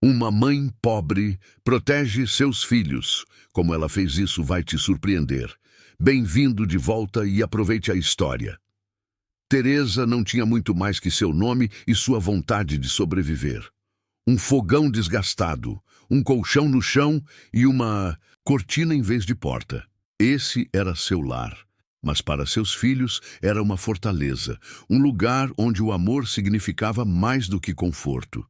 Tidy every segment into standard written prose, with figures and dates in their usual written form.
Uma mãe pobre protege seus filhos. Como ela fez isso vai te surpreender. Bem-vindo de volta e aproveite a história. Teresa não tinha muito mais que seu nome e sua vontade de sobreviver. Um fogão desgastado, um colchão no chão e uma cortina em vez de porta. Esse era seu lar. Mas para seus filhos era uma fortaleza, um lugar onde o amor significava mais do que conforto.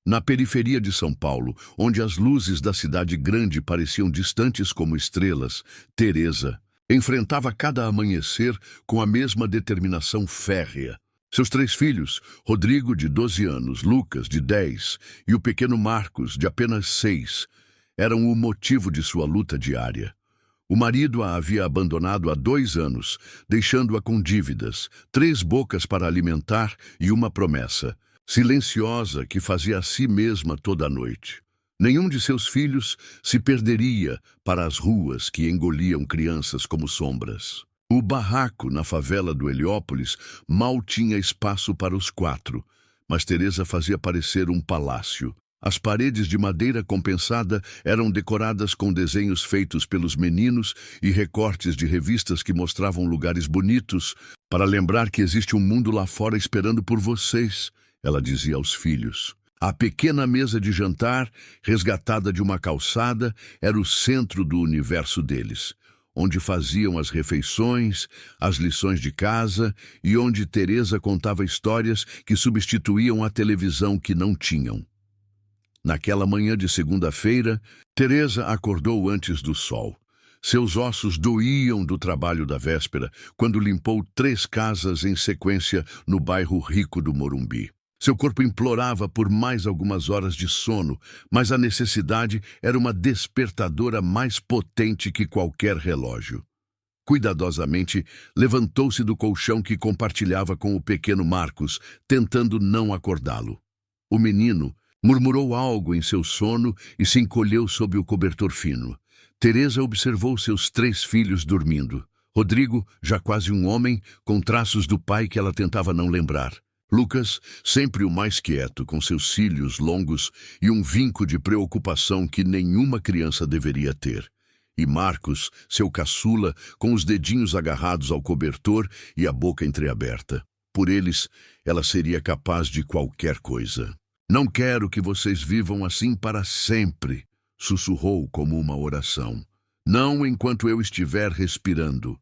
Na periferia de São Paulo, onde as luzes da cidade grande pareciam distantes como estrelas, Teresa enfrentava cada amanhecer com a mesma determinação férrea. Seus 3 filhos, Rodrigo, de 12 anos, Lucas, de 10, e o pequeno Marcos, de apenas 6, eram o motivo de sua luta diária. O marido a havia abandonado há 2 anos, deixando-a com dívidas, 3 bocas para alimentar e uma promessa silenciosa que fazia a si mesma toda a noite. Nenhum de seus filhos se perderia para as ruas que engoliam crianças como sombras. O barraco na favela do Heliópolis mal tinha espaço para os 4, mas Teresa fazia parecer um palácio. As paredes de madeira compensada eram decoradas com desenhos feitos pelos meninos e recortes de revistas que mostravam lugares bonitos para lembrar que existe um mundo lá fora esperando por vocês, ela dizia aos filhos. A pequena mesa de jantar, resgatada de uma calçada, era o centro do universo deles, onde faziam as refeições, as lições de casa e onde Teresa contava histórias que substituíam a televisão que não tinham. Naquela manhã de segunda-feira, Teresa acordou antes do sol. Seus ossos doíam do trabalho da véspera, quando limpou 3 casas em sequência no bairro rico do Morumbi. Seu corpo implorava por mais algumas horas de sono, mas a necessidade era uma despertadora mais potente que qualquer relógio. Cuidadosamente, levantou-se do colchão que compartilhava com o pequeno Marcos, tentando não acordá-lo. O menino murmurou algo em seu sono e se encolheu sob o cobertor fino. Teresa observou seus 3 filhos dormindo. Rodrigo, já quase um homem, com traços do pai que ela tentava não lembrar. Lucas, sempre o mais quieto, com seus cílios longos e um vinco de preocupação que nenhuma criança deveria ter. E Marcos, seu caçula, com os dedinhos agarrados ao cobertor e a boca entreaberta. Por eles, ela seria capaz de qualquer coisa. Não quero que vocês vivam assim para sempre, sussurrou como uma oração. Não enquanto eu estiver respirando.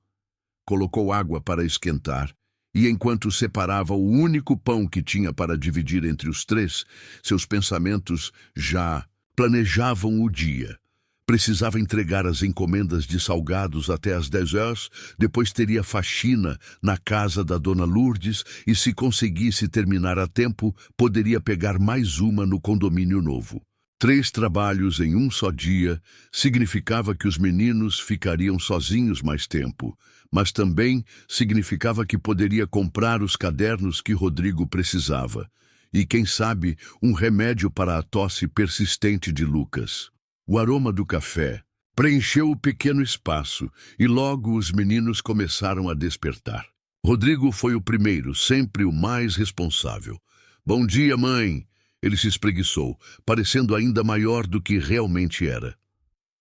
Colocou água para esquentar, e enquanto separava o único pão que tinha para dividir entre os 3, seus pensamentos já planejavam o dia. Precisava entregar as encomendas de salgados até às 10 horas, depois teria faxina na casa da dona Lourdes e, se conseguisse terminar a tempo, poderia pegar mais uma no condomínio novo. 3 trabalhos em um só dia significava que os meninos ficariam sozinhos mais tempo, mas também significava que poderia comprar os cadernos que Rodrigo precisava e, quem sabe, um remédio para a tosse persistente de Lucas. O aroma do café preencheu o pequeno espaço e logo os meninos começaram a despertar. Rodrigo foi o primeiro, sempre o mais responsável. Bom dia, mãe! Ele se espreguiçou, parecendo ainda maior do que realmente era.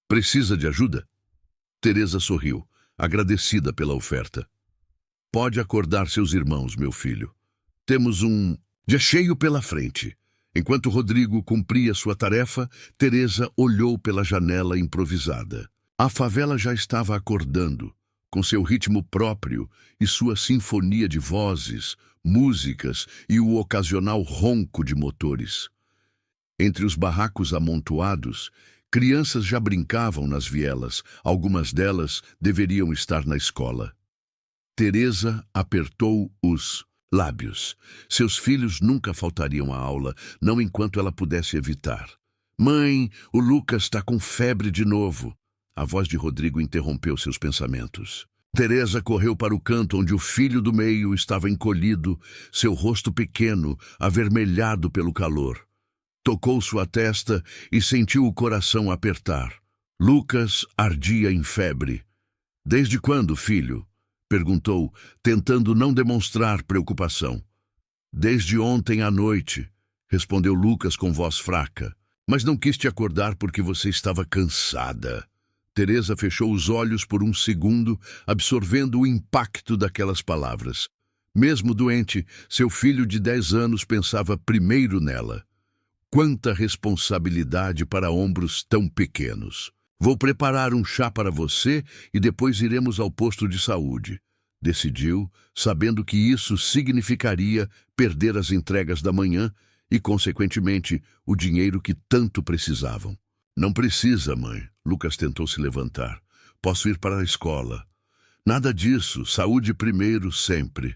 Precisa de ajuda? Teresa sorriu, agradecida pela oferta. Pode acordar seus irmãos, meu filho. Temos um dia cheio pela frente. Enquanto Rodrigo cumpria sua tarefa, Teresa olhou pela janela improvisada. A favela já estava acordando, com seu ritmo próprio e sua sinfonia de vozes, músicas e o ocasional ronco de motores. Entre os barracos amontoados, crianças já brincavam nas vielas, algumas delas deveriam estar na escola. Teresa apertou os lábios. Seus filhos nunca faltariam à aula, não enquanto ela pudesse evitar. Mãe, o Lucas está com febre de novo. A voz de Rodrigo interrompeu seus pensamentos. Teresa correu para o canto onde o filho do meio estava encolhido, seu rosto pequeno, avermelhado pelo calor. Tocou sua testa e sentiu o coração apertar. Lucas ardia em febre. Desde quando, filho? Perguntou, tentando não demonstrar preocupação. Desde ontem à noite, respondeu Lucas com voz fraca. Mas não quis te acordar porque você estava cansada. Teresa fechou os olhos por um segundo, absorvendo o impacto daquelas palavras. Mesmo doente, seu filho de 10 anos pensava primeiro nela. Quanta responsabilidade para ombros tão pequenos. Vou preparar um chá para você e depois iremos ao posto de saúde. Decidiu, sabendo que isso significaria perder as entregas da manhã e, consequentemente, o dinheiro que tanto precisavam. Não precisa, mãe. Lucas tentou se levantar. Posso ir para a escola. Nada disso. Saúde primeiro, sempre.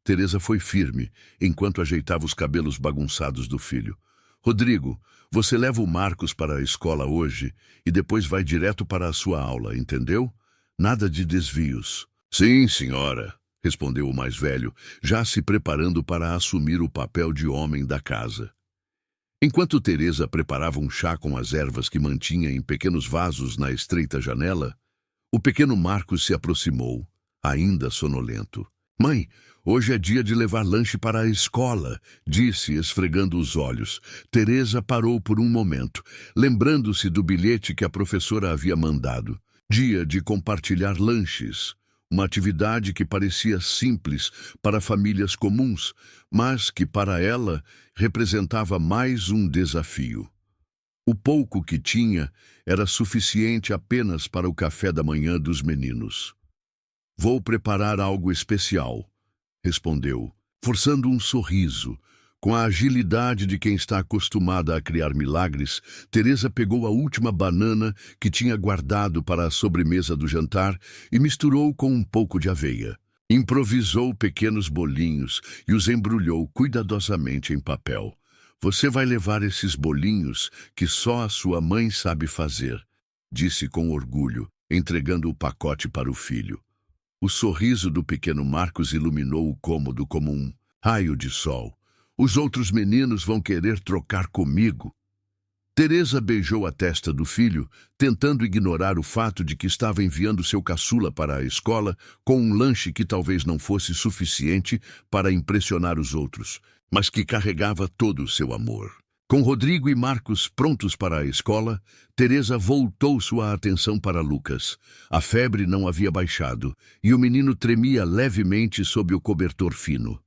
Teresa foi firme, enquanto ajeitava os cabelos bagunçados do filho. Rodrigo, você leva o Marcos para a escola hoje e depois vai direto para a sua aula, entendeu? Nada de desvios. Sim, senhora, respondeu o mais velho, já se preparando para assumir o papel de homem da casa. Enquanto Teresa preparava um chá com as ervas que mantinha em pequenos vasos na estreita janela, o pequeno Marcos se aproximou, ainda sonolento. Mãe, hoje é dia de levar lanche para a escola, disse, esfregando os olhos. Teresa parou por um momento, lembrando-se do bilhete que a professora havia mandado. Dia de compartilhar lanches. Uma atividade que parecia simples para famílias comuns, mas que para ela representava mais um desafio. O pouco que tinha era suficiente apenas para o café da manhã dos meninos. Vou preparar algo especial, respondeu, forçando um sorriso. Com a agilidade de quem está acostumada a criar milagres, Teresa pegou a última banana que tinha guardado para a sobremesa do jantar e misturou com um pouco de aveia. Improvisou pequenos bolinhos e os embrulhou cuidadosamente em papel. Você vai levar esses bolinhos que só a sua mãe sabe fazer, disse com orgulho, entregando o pacote para o filho. O sorriso do pequeno Marcos iluminou o cômodo como um raio de sol. Os outros meninos vão querer trocar comigo. Teresa beijou a testa do filho, tentando ignorar o fato de que estava enviando seu caçula para a escola com um lanche que talvez não fosse suficiente para impressionar os outros, mas que carregava todo o seu amor. Com Rodrigo e Marcos prontos para a escola, Teresa voltou sua atenção para Lucas. A febre não havia baixado e o menino tremia levemente sob o cobertor fino.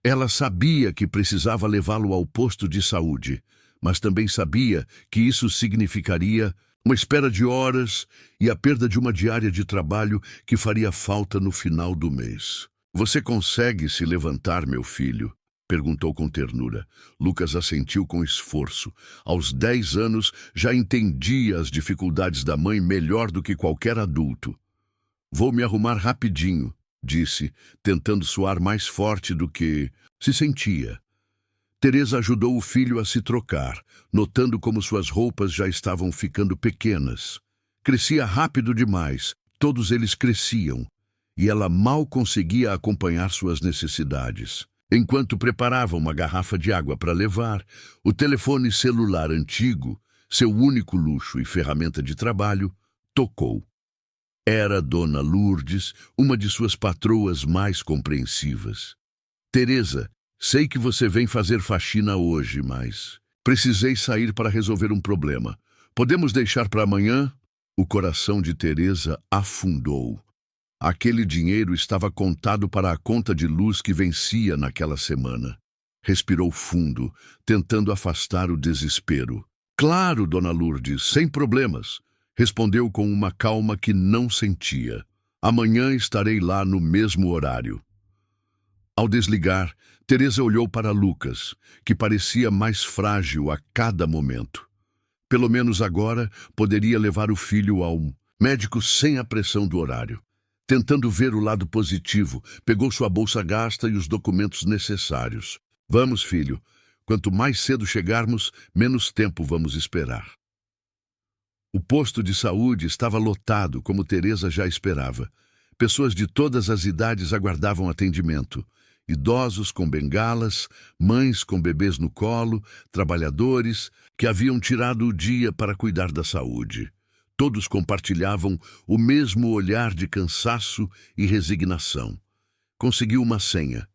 Ela sabia que precisava levá-lo ao posto de saúde, mas também sabia que isso significaria uma espera de horas e a perda de uma diária de trabalho que faria falta no final do mês. Você consegue se levantar, meu filho? Perguntou com ternura. Lucas assentiu com esforço. Aos 10 anos já entendia as dificuldades da mãe melhor do que qualquer adulto. Vou me arrumar rapidinho, disse, tentando soar mais forte do que se sentia. Teresa ajudou o filho a se trocar, notando como suas roupas já estavam ficando pequenas. Crescia rápido demais, todos eles cresciam, e ela mal conseguia acompanhar suas necessidades. Enquanto preparava uma garrafa de água para levar, o telefone celular antigo, seu único luxo e ferramenta de trabalho, tocou. Era Dona Lourdes, uma de suas patroas mais compreensivas. Teresa, sei que você vem fazer faxina hoje, mas precisei sair para resolver um problema. Podemos deixar para amanhã? O coração de Teresa afundou. Aquele dinheiro estava contado para a conta de luz que vencia naquela semana. Respirou fundo, tentando afastar o desespero. Claro, Dona Lourdes, sem problemas. Respondeu com uma calma que não sentia. Amanhã estarei lá no mesmo horário. Ao desligar, Teresa olhou para Lucas, que parecia mais frágil a cada momento. Pelo menos agora poderia levar o filho ao médico sem a pressão do horário. Tentando ver o lado positivo, pegou sua bolsa gasta e os documentos necessários. Vamos, filho. Quanto mais cedo chegarmos, menos tempo vamos esperar. O posto de saúde estava lotado, como Teresa já esperava. Pessoas de todas as idades aguardavam atendimento. Idosos com bengalas, mães com bebês no colo, trabalhadores que haviam tirado o dia para cuidar da saúde. Todos compartilhavam o mesmo olhar de cansaço e resignação. Conseguiu uma senha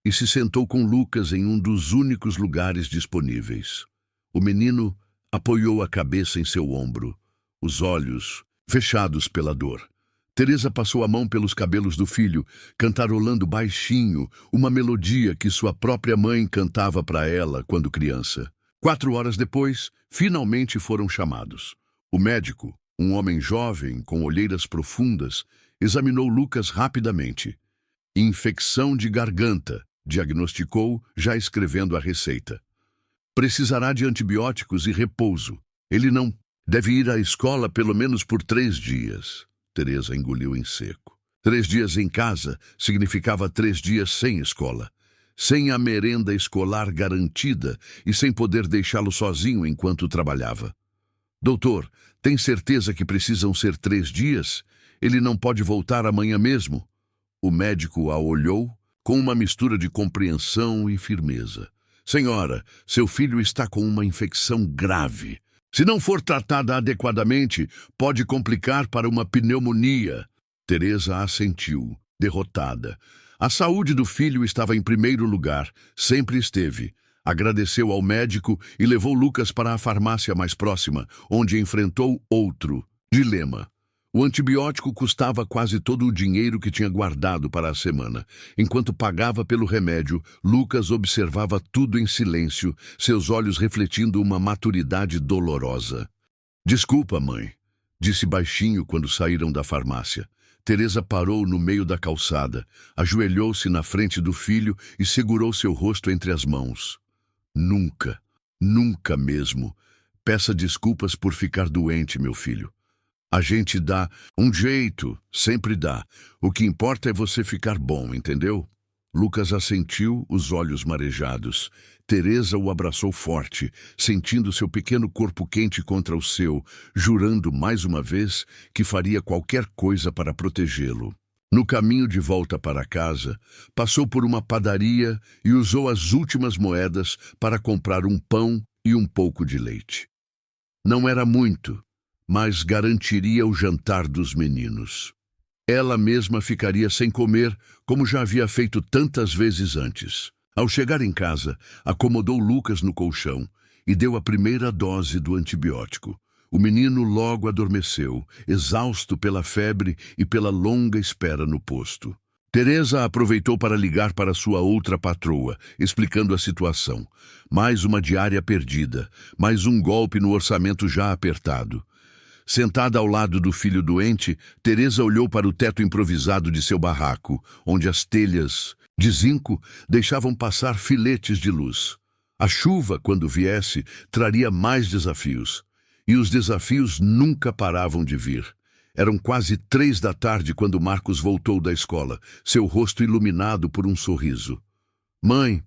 e se sentou com Lucas em um dos únicos lugares disponíveis. O menino apoiou a cabeça em seu ombro, os olhos fechados pela dor. Teresa passou a mão pelos cabelos do filho, cantarolando baixinho uma melodia que sua própria mãe cantava para ela quando criança. 4 horas depois, finalmente foram chamados. O médico, um homem jovem com olheiras profundas, examinou Lucas rapidamente. Infecção de garganta, diagnosticou, já escrevendo a receita. Precisará de antibióticos e repouso. Ele não deve ir à escola pelo menos por 3 dias. Teresa engoliu em seco. 3 dias em casa significava 3 dias sem escola, sem a merenda escolar garantida e sem poder deixá-lo sozinho enquanto trabalhava. Doutor, tem certeza que precisam ser 3 dias? Ele não pode voltar amanhã mesmo? O médico a olhou com uma mistura de compreensão e firmeza. Senhora, seu filho está com uma infecção grave. Se não for tratada adequadamente, pode complicar para uma pneumonia. Teresa assentiu, derrotada. A saúde do filho estava em primeiro lugar, sempre esteve. Agradeceu ao médico e levou Lucas para a farmácia mais próxima, onde enfrentou outro dilema. O antibiótico custava quase todo o dinheiro que tinha guardado para a semana. Enquanto pagava pelo remédio, Lucas observava tudo em silêncio, seus olhos refletindo uma maturidade dolorosa. Desculpa, mãe, disse baixinho quando saíram da farmácia. Teresa parou no meio da calçada, ajoelhou-se na frente do filho e segurou seu rosto entre as mãos. Nunca, nunca mesmo. Peça desculpas por ficar doente, meu filho. A gente dá um jeito, sempre dá. O que importa é você ficar bom, entendeu? Lucas assentiu, os olhos marejados. Teresa o abraçou forte, sentindo seu pequeno corpo quente contra o seu, jurando mais uma vez que faria qualquer coisa para protegê-lo. No caminho de volta para casa, passou por uma padaria e usou as últimas moedas para comprar um pão e um pouco de leite. Não era muito, mas garantiria o jantar dos meninos. Ela mesma ficaria sem comer, como já havia feito tantas vezes antes. Ao chegar em casa, acomodou Lucas no colchão e deu a primeira dose do antibiótico. O menino logo adormeceu, exausto pela febre e pela longa espera no posto. Teresa aproveitou para ligar para sua outra patroa, explicando a situação. Mais uma diária perdida, mais um golpe no orçamento já apertado. Sentada ao lado do filho doente, Teresa olhou para o teto improvisado de seu barraco, onde as telhas de zinco deixavam passar filetes de luz. A chuva, quando viesse, traria mais desafios. E os desafios nunca paravam de vir. Eram quase 3 da tarde quando Marcos voltou da escola, seu rosto iluminado por um sorriso. Mãe,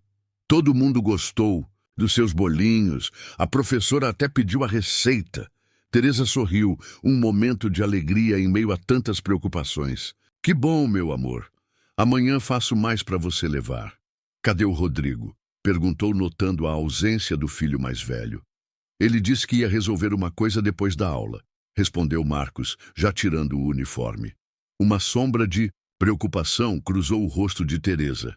todo mundo gostou dos seus bolinhos. A professora até pediu a receita. Teresa sorriu, um momento de alegria em meio a tantas preocupações. Que bom, meu amor. Amanhã faço mais para você levar. Cadê o Rodrigo? Perguntou, notando a ausência do filho mais velho. Ele disse que ia resolver uma coisa depois da aula, respondeu Marcos, já tirando o uniforme. Uma sombra de preocupação cruzou o rosto de Teresa.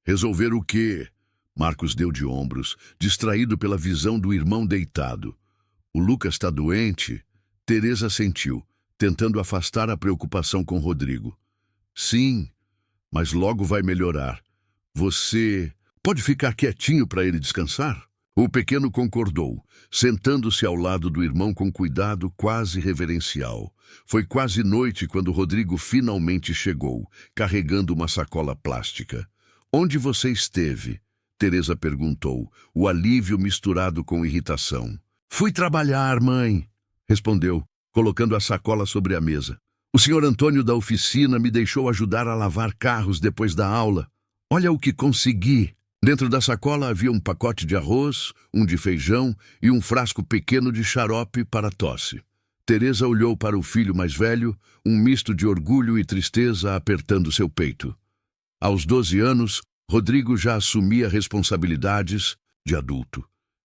Resolver o quê? Marcos deu de ombros, distraído pela visão do irmão deitado. O Lucas está doente? Teresa sentiu, tentando afastar a preocupação com Rodrigo. Sim, mas logo vai melhorar. Você pode ficar quietinho para ele descansar? O pequeno concordou, sentando-se ao lado do irmão com cuidado quase reverencial. Foi quase noite quando Rodrigo finalmente chegou, carregando uma sacola plástica. Onde você esteve? Teresa perguntou, o alívio misturado com irritação. Fui trabalhar, mãe, respondeu, colocando a sacola sobre a mesa. O senhor Antônio da oficina me deixou ajudar a lavar carros depois da aula. Olha o que consegui. Dentro da sacola havia um pacote de arroz, um de feijão e um frasco pequeno de xarope para tosse. Teresa olhou para o filho mais velho, um misto de orgulho e tristeza apertando seu peito. Aos 12 anos, Rodrigo já assumia responsabilidades de adulto.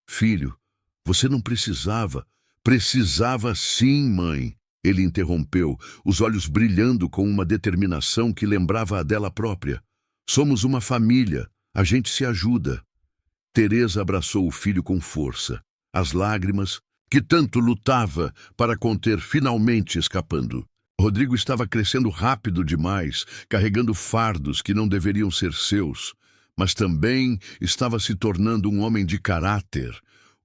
Filho, você não precisava. Precisava sim, mãe. Ele interrompeu, os olhos brilhando com uma determinação que lembrava a dela própria. Somos uma família. A gente se ajuda. Teresa abraçou o filho com força. As lágrimas que tanto lutava para conter finalmente escapando. Rodrigo estava crescendo rápido demais, carregando fardos que não deveriam ser seus, mas também estava se tornando um homem de caráter,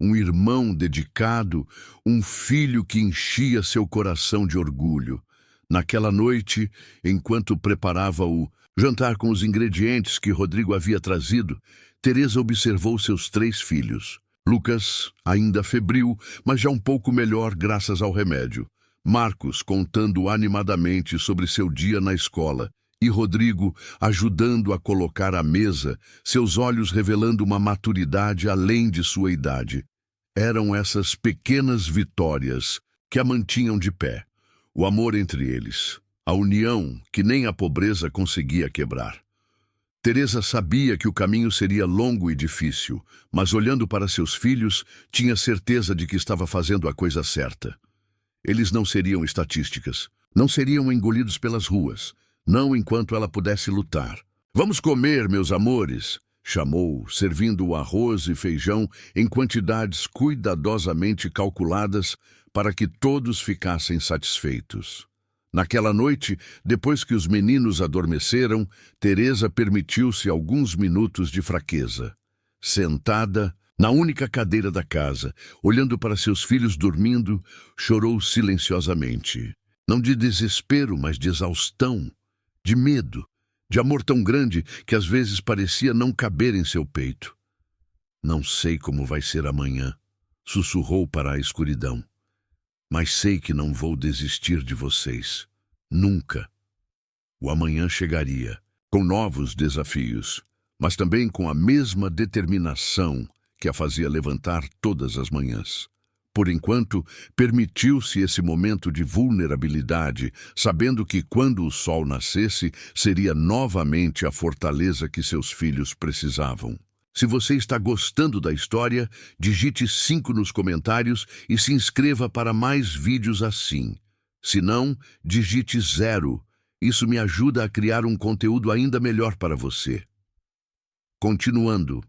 um irmão dedicado, um filho que enchia seu coração de orgulho. Naquela noite, enquanto preparava o jantar com os ingredientes que Rodrigo havia trazido, Teresa observou seus 3 filhos. Lucas, ainda febril, mas já um pouco melhor graças ao remédio. Marcos contando animadamente sobre seu dia na escola. E Rodrigo ajudando a colocar a mesa, seus olhos revelando uma maturidade além de sua idade. Eram essas pequenas vitórias que a mantinham de pé. O amor entre eles, a união que nem a pobreza conseguia quebrar. Teresa sabia que o caminho seria longo e difícil, mas olhando para seus filhos, tinha certeza de que estava fazendo a coisa certa. Eles não seriam estatísticas, não seriam engolidos pelas ruas, não enquanto ela pudesse lutar. "Vamos comer, meus amores", chamou, servindo o arroz e feijão em quantidades cuidadosamente calculadas para que todos ficassem satisfeitos. Naquela noite, depois que os meninos adormeceram, Teresa permitiu-se alguns minutos de fraqueza. Sentada, na única cadeira da casa, olhando para seus filhos dormindo, chorou silenciosamente. Não de desespero, mas de exaustão, de medo, de amor tão grande que às vezes parecia não caber em seu peito. "Não sei como vai ser amanhã", sussurrou para a escuridão. "Mas sei que não vou desistir de vocês. Nunca." O amanhã chegaria, com novos desafios, mas também com a mesma determinação que a fazia levantar todas as manhãs. Por enquanto, permitiu-se esse momento de vulnerabilidade, sabendo que quando o sol nascesse, seria novamente a fortaleza que seus filhos precisavam. Se você está gostando da história, digite 5 nos comentários e se inscreva para mais vídeos assim. Se não, digite 0. Isso me ajuda a criar um conteúdo ainda melhor para você. Continuando.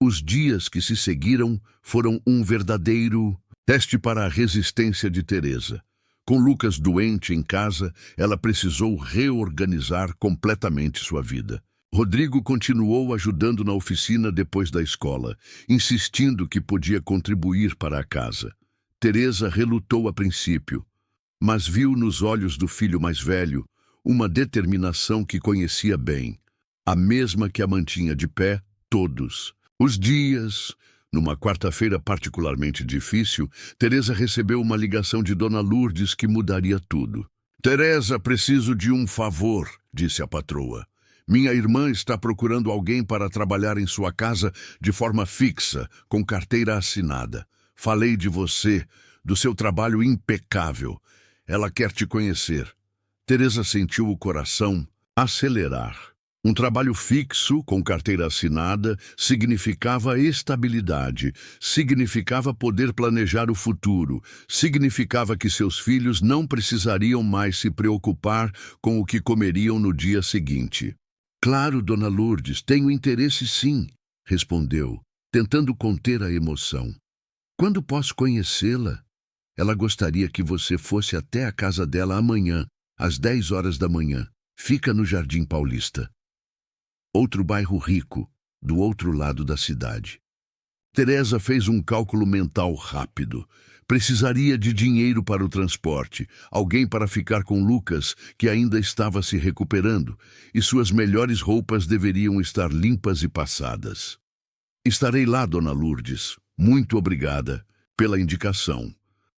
Os dias que se seguiram foram um verdadeiro teste para a resistência de Teresa. Com Lucas doente em casa, ela precisou reorganizar completamente sua vida. Rodrigo continuou ajudando na oficina depois da escola, insistindo que podia contribuir para a casa. Teresa relutou a princípio, mas viu nos olhos do filho mais velho uma determinação que conhecia bem, a mesma que a mantinha de pé todos os dias. Numa quarta-feira particularmente difícil, Teresa recebeu uma ligação de Dona Lourdes que mudaria tudo. "Teresa, preciso de um favor", disse a patroa. "Minha irmã está procurando alguém para trabalhar em sua casa de forma fixa, com carteira assinada. Falei de você, do seu trabalho impecável. Ela quer te conhecer." Teresa sentiu o coração acelerar. Um trabalho fixo, com carteira assinada, significava estabilidade, significava poder planejar o futuro, significava que seus filhos não precisariam mais se preocupar com o que comeriam no dia seguinte. "Claro, Dona Lourdes, tenho interesse sim", respondeu, tentando conter a emoção. "Quando posso conhecê-la? Ela gostaria que você fosse até a casa dela amanhã, às 10 horas da manhã. Fica no Jardim Paulista." Outro bairro rico, do outro lado da cidade. Teresa fez um cálculo mental rápido. Precisaria de dinheiro para o transporte, alguém para ficar com Lucas, que ainda estava se recuperando, e suas melhores roupas deveriam estar limpas e passadas. "Estarei lá, Dona Lourdes. Muito obrigada pela indicação."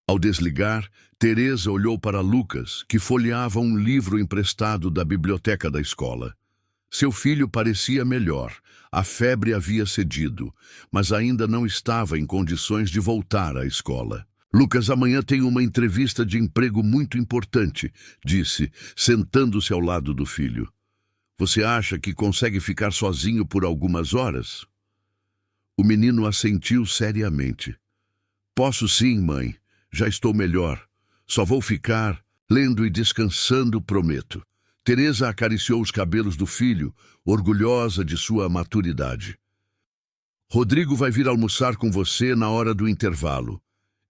Ao desligar, Teresa olhou para Lucas, que folheava um livro emprestado da biblioteca da escola. Seu filho parecia melhor, a febre havia cedido, mas ainda não estava em condições de voltar à escola. "Lucas, amanhã tem uma entrevista de emprego muito importante", disse, sentando-se ao lado do filho. "Você acha que consegue ficar sozinho por algumas horas?" O menino assentiu seriamente. "Posso sim, mãe. Já estou melhor. Só vou ficar lendo e descansando, prometo." Teresa acariciou os cabelos do filho, orgulhosa de sua maturidade. "Rodrigo vai vir almoçar com você na hora do intervalo.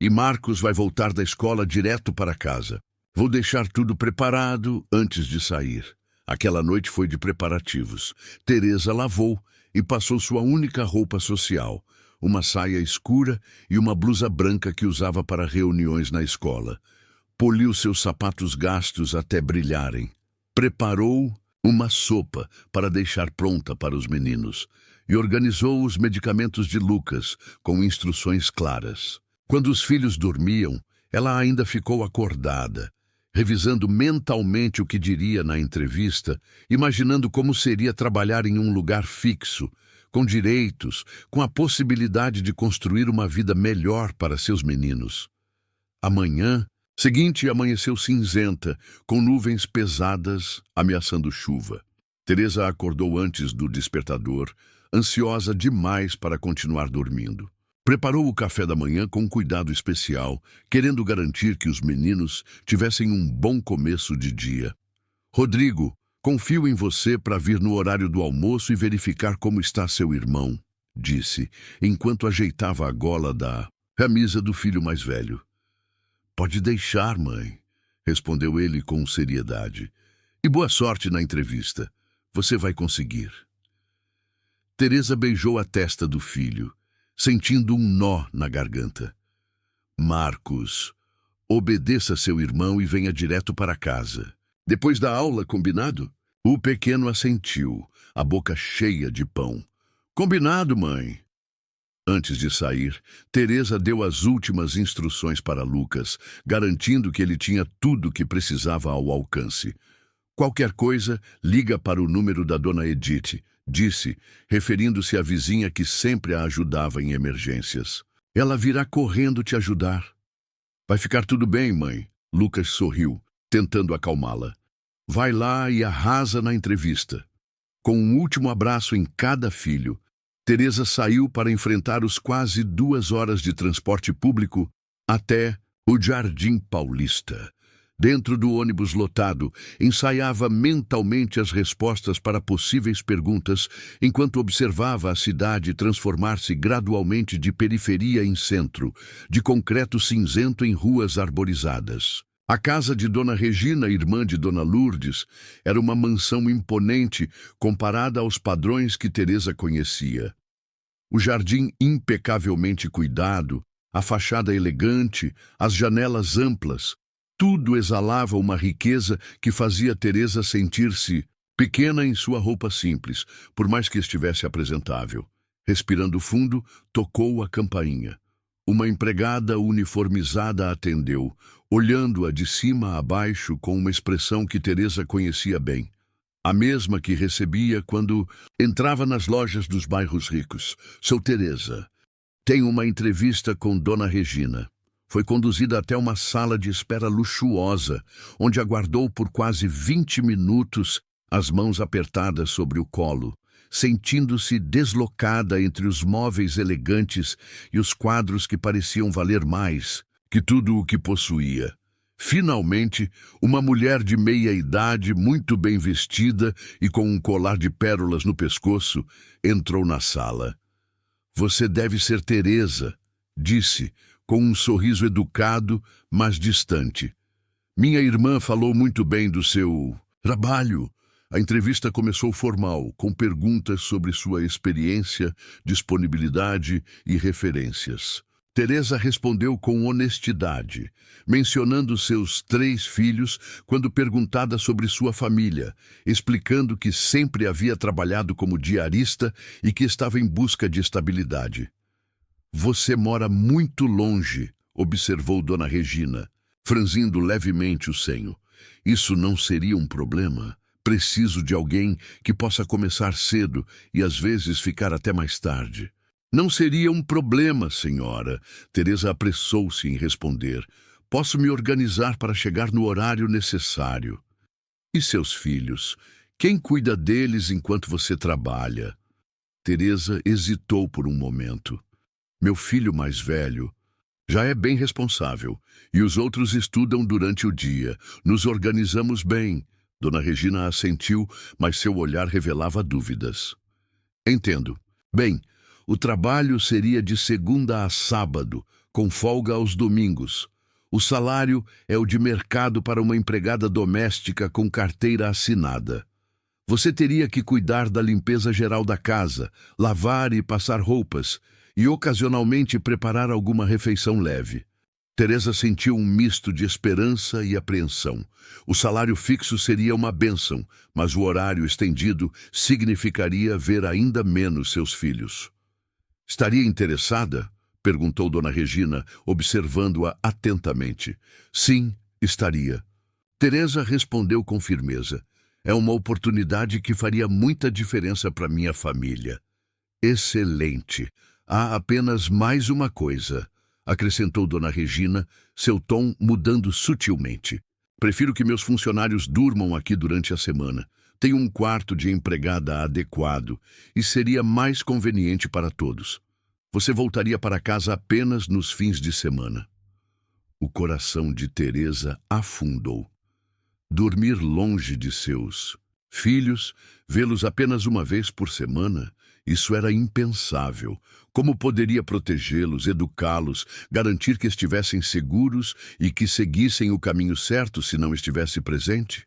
e Marcos vai voltar da escola direto para casa. Vou deixar tudo preparado antes de sair. Aquela noite foi de preparativos. Teresa lavou e passou sua única roupa social, uma saia escura e uma blusa branca que usava para reuniões na escola. Poliu seus sapatos gastos até brilharem. Preparou uma sopa para deixar pronta para os meninos e organizou os medicamentos de Lucas com instruções claras. Quando os filhos dormiam, ela ainda ficou acordada, revisando mentalmente o que diria na entrevista, imaginando como seria trabalhar em um lugar fixo, com direitos, com a possibilidade de construir uma vida melhor para seus meninos. A manhã seguinte amanheceu cinzenta, com nuvens pesadas ameaçando chuva. Teresa acordou antes do despertador, ansiosa demais para continuar dormindo. Preparou o café da manhã com cuidado especial, querendo garantir que os meninos tivessem um bom começo de dia. Rodrigo, confio em você para vir no horário do almoço e verificar como está seu irmão, disse, enquanto ajeitava a gola da camisa do filho mais velho. Pode deixar, mãe, respondeu ele com seriedade. E boa sorte na entrevista. Você vai conseguir. Teresa beijou a testa do filho, sentindo um nó na garganta. Marcos, obedeça seu irmão e venha direto para casa. Depois da aula, combinado? O pequeno assentiu, a boca cheia de pão. Combinado, mãe. Antes de sair, Teresa deu as últimas instruções para Lucas, garantindo que ele tinha tudo o que precisava ao alcance. Qualquer coisa, liga para o número da dona Edith, disse, referindo-se à vizinha que sempre a ajudava em emergências. Ela virá correndo te ajudar. Vai ficar tudo bem, mãe. Lucas sorriu, tentando acalmá-la. Vai lá e arrasa na entrevista. Com um último abraço em cada filho, Teresa saiu para enfrentar os quase 2 horas de transporte público até o Jardim Paulista. Dentro do ônibus lotado, ensaiava mentalmente as respostas para possíveis perguntas, enquanto observava a cidade transformar-se gradualmente de periferia em centro, de concreto cinzento em ruas arborizadas. A casa de Dona Regina, irmã de Dona Lourdes, era uma mansão imponente comparada aos padrões que Teresa conhecia. O jardim impecavelmente cuidado, a fachada elegante, as janelas amplas, tudo exalava uma riqueza que fazia Teresa sentir-se pequena em sua roupa simples, por mais que estivesse apresentável. Respirando fundo, tocou a campainha. Uma empregada uniformizada atendeu, olhando-a de cima a baixo com uma expressão que Teresa conhecia bem. A mesma que recebia quando entrava nas lojas dos bairros ricos. Sou Teresa. Tenho uma entrevista com Dona Regina. Foi conduzida até uma sala de espera luxuosa, onde aguardou por quase 20 minutos, as mãos apertadas sobre o colo, sentindo-se deslocada entre os móveis elegantes e os quadros que pareciam valer mais que tudo o que possuía. Finalmente, uma mulher de meia-idade, muito bem vestida e com um colar de pérolas no pescoço, entrou na sala. Você deve ser Teresa, disse, com um sorriso educado, mas distante. Minha irmã falou muito bem do seu trabalho. A entrevista começou formal, com perguntas sobre sua experiência, disponibilidade e referências. Teresa respondeu com honestidade, mencionando seus 3 filhos quando perguntada sobre sua família, explicando que sempre havia trabalhado como diarista e que estava em busca de estabilidade. Você mora muito longe, observou Dona Regina, franzindo levemente o senho. Isso não seria um problema? Preciso de alguém que possa começar cedo e às vezes ficar até mais tarde. Não seria um problema, senhora. Teresa apressou-se em responder. Posso me organizar para chegar no horário necessário. E seus filhos? Quem cuida deles enquanto você trabalha? Teresa hesitou por um momento. Meu filho mais velho já é bem responsável, e os outros estudam durante o dia. Nos organizamos bem. Dona Regina assentiu, mas seu olhar revelava dúvidas. Entendo. Bem, o trabalho seria de segunda a sábado, com folga aos domingos. O salário é o de mercado para uma empregada doméstica com carteira assinada. Você teria que cuidar da limpeza geral da casa, lavar e passar roupas, e ocasionalmente preparar alguma refeição leve. Teresa sentiu um misto de esperança e apreensão. O salário fixo seria uma bênção, mas o horário estendido significaria ver ainda menos seus filhos. Estaria interessada? Perguntou Dona Regina, observando-a atentamente. Sim, estaria. Teresa respondeu com firmeza. É uma oportunidade que faria muita diferença para minha família. Excelente. Há apenas mais uma coisa, acrescentou Dona Regina, seu tom mudando sutilmente. Prefiro que meus funcionários durmam aqui durante a semana. Tenho um quarto de empregada adequado e seria mais conveniente para todos. Você voltaria para casa apenas nos fins de semana. O coração de Teresa afundou. Dormir longe de seus filhos, vê-los apenas uma vez por semana, isso era impensável. Como poderia protegê-los, educá-los, garantir que estivessem seguros e que seguissem o caminho certo se não estivesse presente?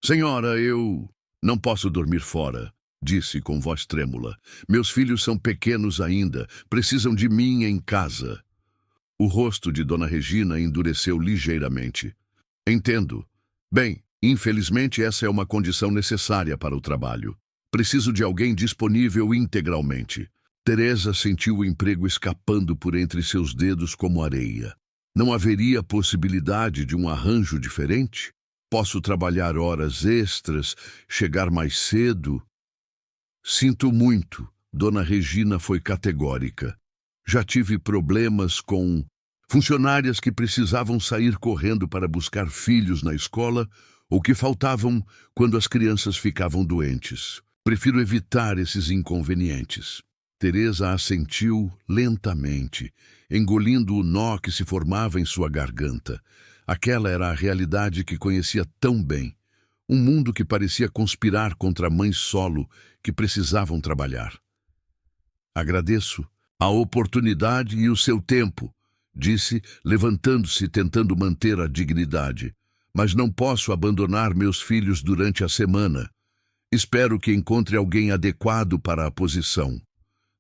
Senhora, eu não posso dormir fora, disse com voz trêmula. Meus filhos são pequenos ainda, precisam de mim em casa. O rosto de Dona Regina endureceu ligeiramente. Entendo. Bem, infelizmente essa é uma condição necessária para o trabalho. Preciso de alguém disponível integralmente. Teresa sentiu o emprego escapando por entre seus dedos como areia. Não haveria possibilidade de um arranjo diferente? Posso trabalhar horas extras, chegar mais cedo? Sinto muito, Dona Regina foi categórica. Já tive problemas com funcionárias que precisavam sair correndo para buscar filhos na escola ou que faltavam quando as crianças ficavam doentes. Prefiro evitar esses inconvenientes. Teresa assentiu lentamente, engolindo o nó que se formava em sua garganta. Aquela era a realidade que conhecia tão bem. Um mundo que parecia conspirar contra mães solo que precisavam trabalhar. Agradeço a oportunidade e o seu tempo, disse, levantando-se tentando manter a dignidade. Mas não posso abandonar meus filhos durante a semana. Espero que encontre alguém adequado para a posição.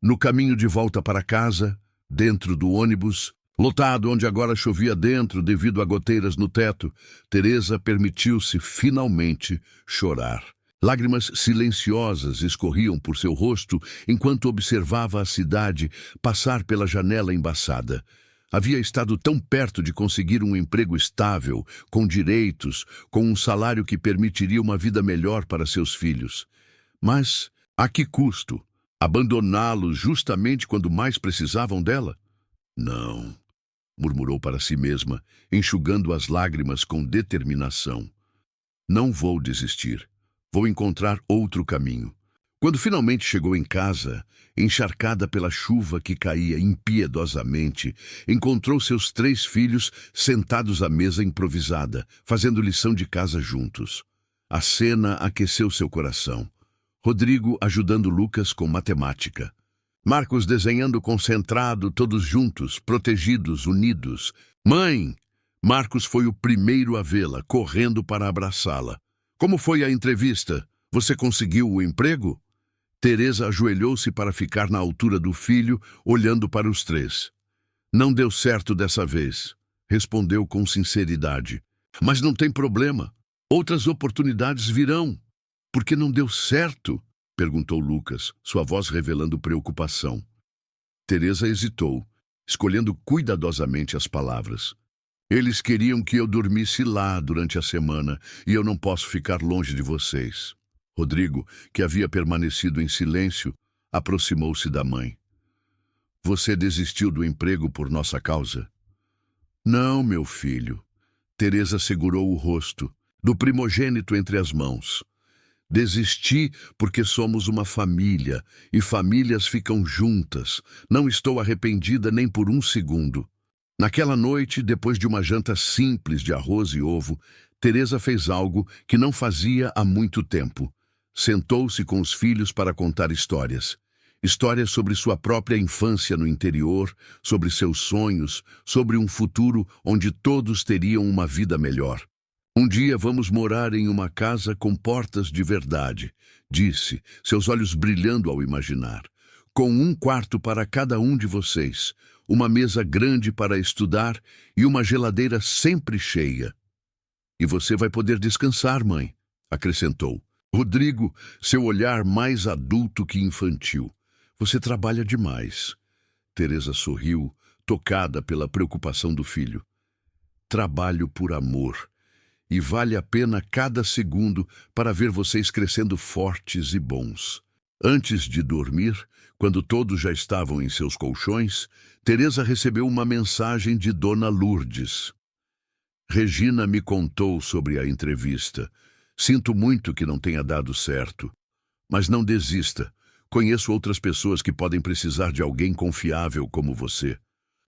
No caminho de volta para casa, dentro do ônibus, lotado onde agora chovia dentro devido a goteiras no teto, Teresa permitiu-se finalmente chorar. Lágrimas silenciosas escorriam por seu rosto enquanto observava a cidade passar pela janela embaçada. Havia estado tão perto de conseguir um emprego estável, com direitos, com um salário que permitiria uma vida melhor para seus filhos. Mas a que custo? Abandoná-los justamente quando mais precisavam dela? Não, murmurou para si mesma, enxugando as lágrimas com determinação. Não vou desistir. Vou encontrar outro caminho. Quando finalmente chegou em casa, encharcada pela chuva que caía impiedosamente, encontrou seus 3 filhos sentados à mesa improvisada, fazendo lição de casa juntos. A cena aqueceu seu coração. Rodrigo ajudando Lucas com matemática. Marcos desenhando concentrado, todos juntos, protegidos, unidos. Mãe! Marcos foi o primeiro a vê-la, correndo para abraçá-la. Como foi a entrevista? Você conseguiu o emprego? Teresa ajoelhou-se para ficar na altura do filho, olhando para os 3. Não deu certo dessa vez, respondeu com sinceridade. Mas não tem problema. Outras oportunidades virão. Por que não deu certo? Perguntou Lucas, sua voz revelando preocupação. Teresa hesitou, escolhendo cuidadosamente as palavras. Eles queriam que eu dormisse lá durante a semana e eu não posso ficar longe de vocês. Rodrigo, que havia permanecido em silêncio, aproximou-se da mãe. Você desistiu do emprego por nossa causa? Não, meu filho. Teresa segurou o rosto, do primogênito entre as mãos. Desisti porque somos uma família e famílias ficam juntas. Não estou arrependida nem por um segundo. Naquela noite, depois de uma janta simples de arroz e ovo, Teresa fez algo que não fazia há muito tempo. Sentou-se com os filhos para contar histórias. Histórias sobre sua própria infância no interior, sobre seus sonhos, sobre um futuro onde todos teriam uma vida melhor. Um dia vamos morar em uma casa com portas de verdade, disse, seus olhos brilhando ao imaginar. Com um quarto para cada um de vocês, uma mesa grande para estudar e uma geladeira sempre cheia. E você vai poder descansar, mãe, acrescentou. Rodrigo, seu olhar mais adulto que infantil. Você trabalha demais. Teresa sorriu, tocada pela preocupação do filho. Trabalho por amor. E vale a pena cada segundo para ver vocês crescendo fortes e bons. Antes de dormir, quando todos já estavam em seus colchões, Teresa recebeu uma mensagem de Dona Lourdes. Regina me contou sobre a entrevista. Sinto muito que não tenha dado certo. Mas não desista. Conheço outras pessoas que podem precisar de alguém confiável como você.